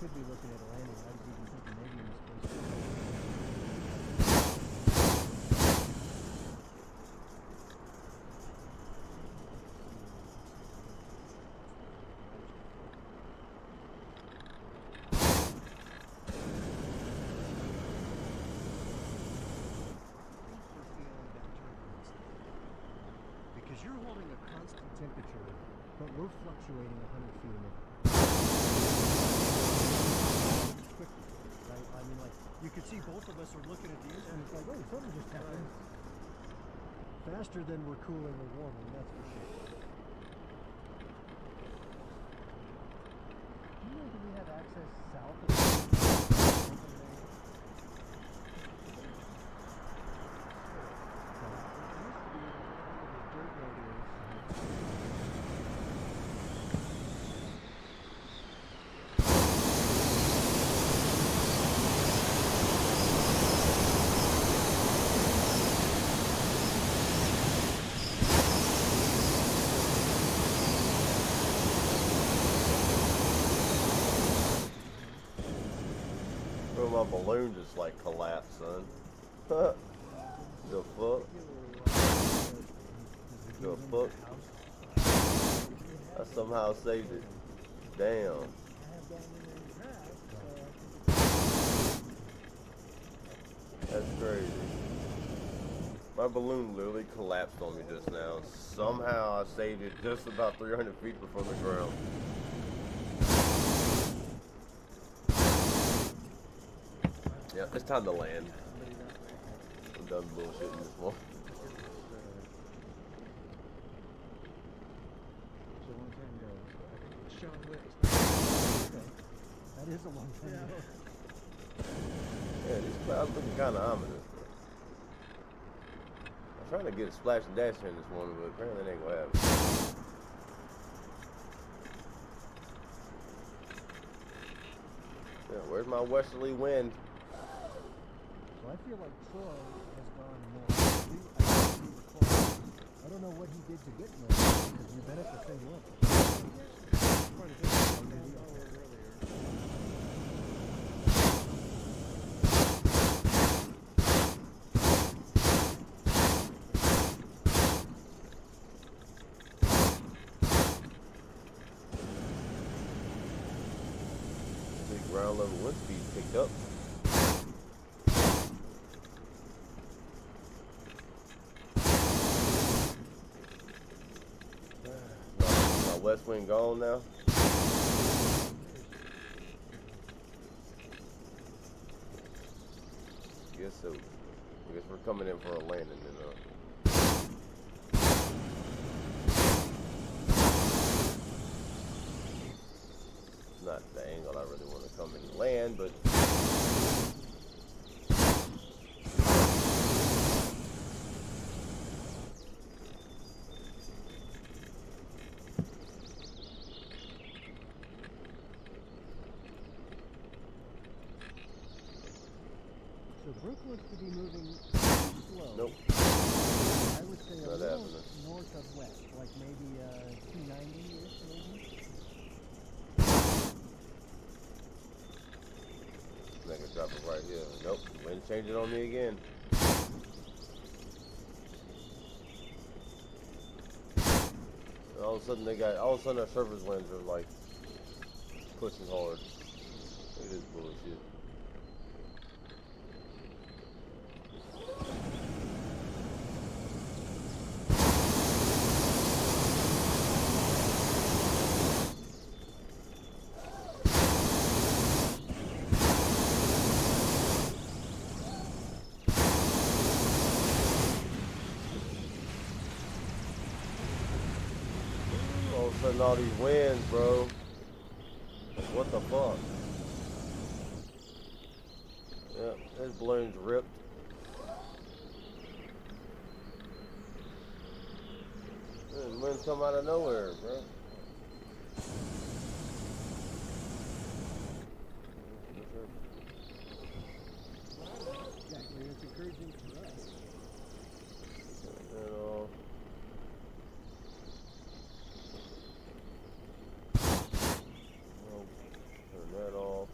Could be looking at a landing. I was even thinking maybe in space. you're holding a constant temperature, but we're fluctuating 100 feet a minute. Quickly, right? I mean, like, you could see both of us are looking at the instruments like, oh, something just happened. Faster than we're cooling or warming, that's for sure. Do you know, do we have access south of My balloon just like collapsed, son. The fuck? The fuck? I somehow saved it. Damn. That's crazy. My balloon literally collapsed on me just now. Somehow I saved it just about 300 feet from the ground. Yeah, it's time to land. I'm done bullshitting this morning. So long time ago. Sean Wick. That is a long time ago. Yeah, these clouds looking kind of ominous. I'm trying to get a splash and dash in this morning, but apparently it ain't gonna happen. Yeah, where's my westerly wind? So I feel like Troy has gone more. I don't know what he did to get more, because we've been at the same level. Quite a bit. Big ground level wind speed picked up. West wind gone now. Guess so. I guess we're coming in for a landing then. Not the angle I really want to come and land, but So Brook looks to be moving slow. nope. I would say a Not little happening. north of west, like maybe 290-ish, maybe. I can drop it right here. Nope. Wind changing on me again. All of a sudden our surface winds are like pushing hard. It is bullshit. All of a sudden, all these winds, bro. What the fuck? Yep, this balloon's ripped. The winds come out of nowhere, bro. Exactly, it's encouraging for us. You know. Turn that off.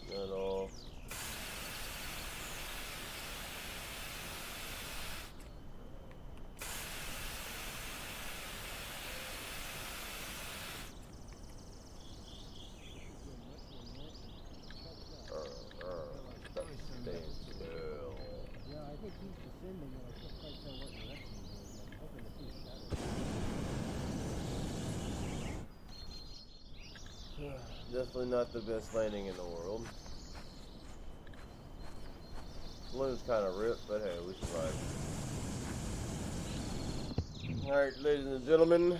Turn that off. Definitely not the best landing in the world. Balloon's kind of ripped, but hey, we survived. Alright, ladies and gentlemen,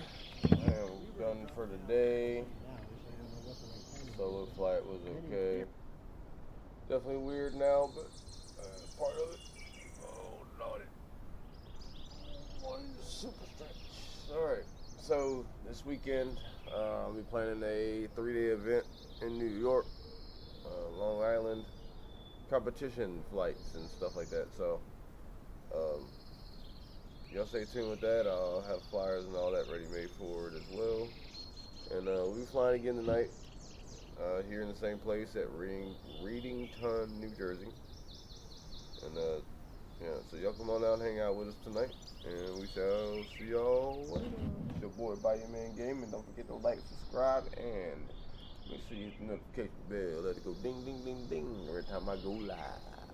we're done for the day. Solo flight was okay. Definitely weird now, but part of it. Oh, lordy. Super stretch. Alright, so this weekend, I'll be planning a 3-day event in New York, Long Island, competition flights and stuff like that. So, y'all stay tuned with that. I'll have flyers and all that ready made for it as well. And we'll be flying again tonight, here in the same place at Readington, New Jersey. And yeah, so y'all come on out and hang out with us tonight, and we shall see y'all later. It's your boy Bayou Man Gaming. Don't forget to like, subscribe, and make sure you hit the notification bell. Let it go ding, ding, ding, ding every time I go live.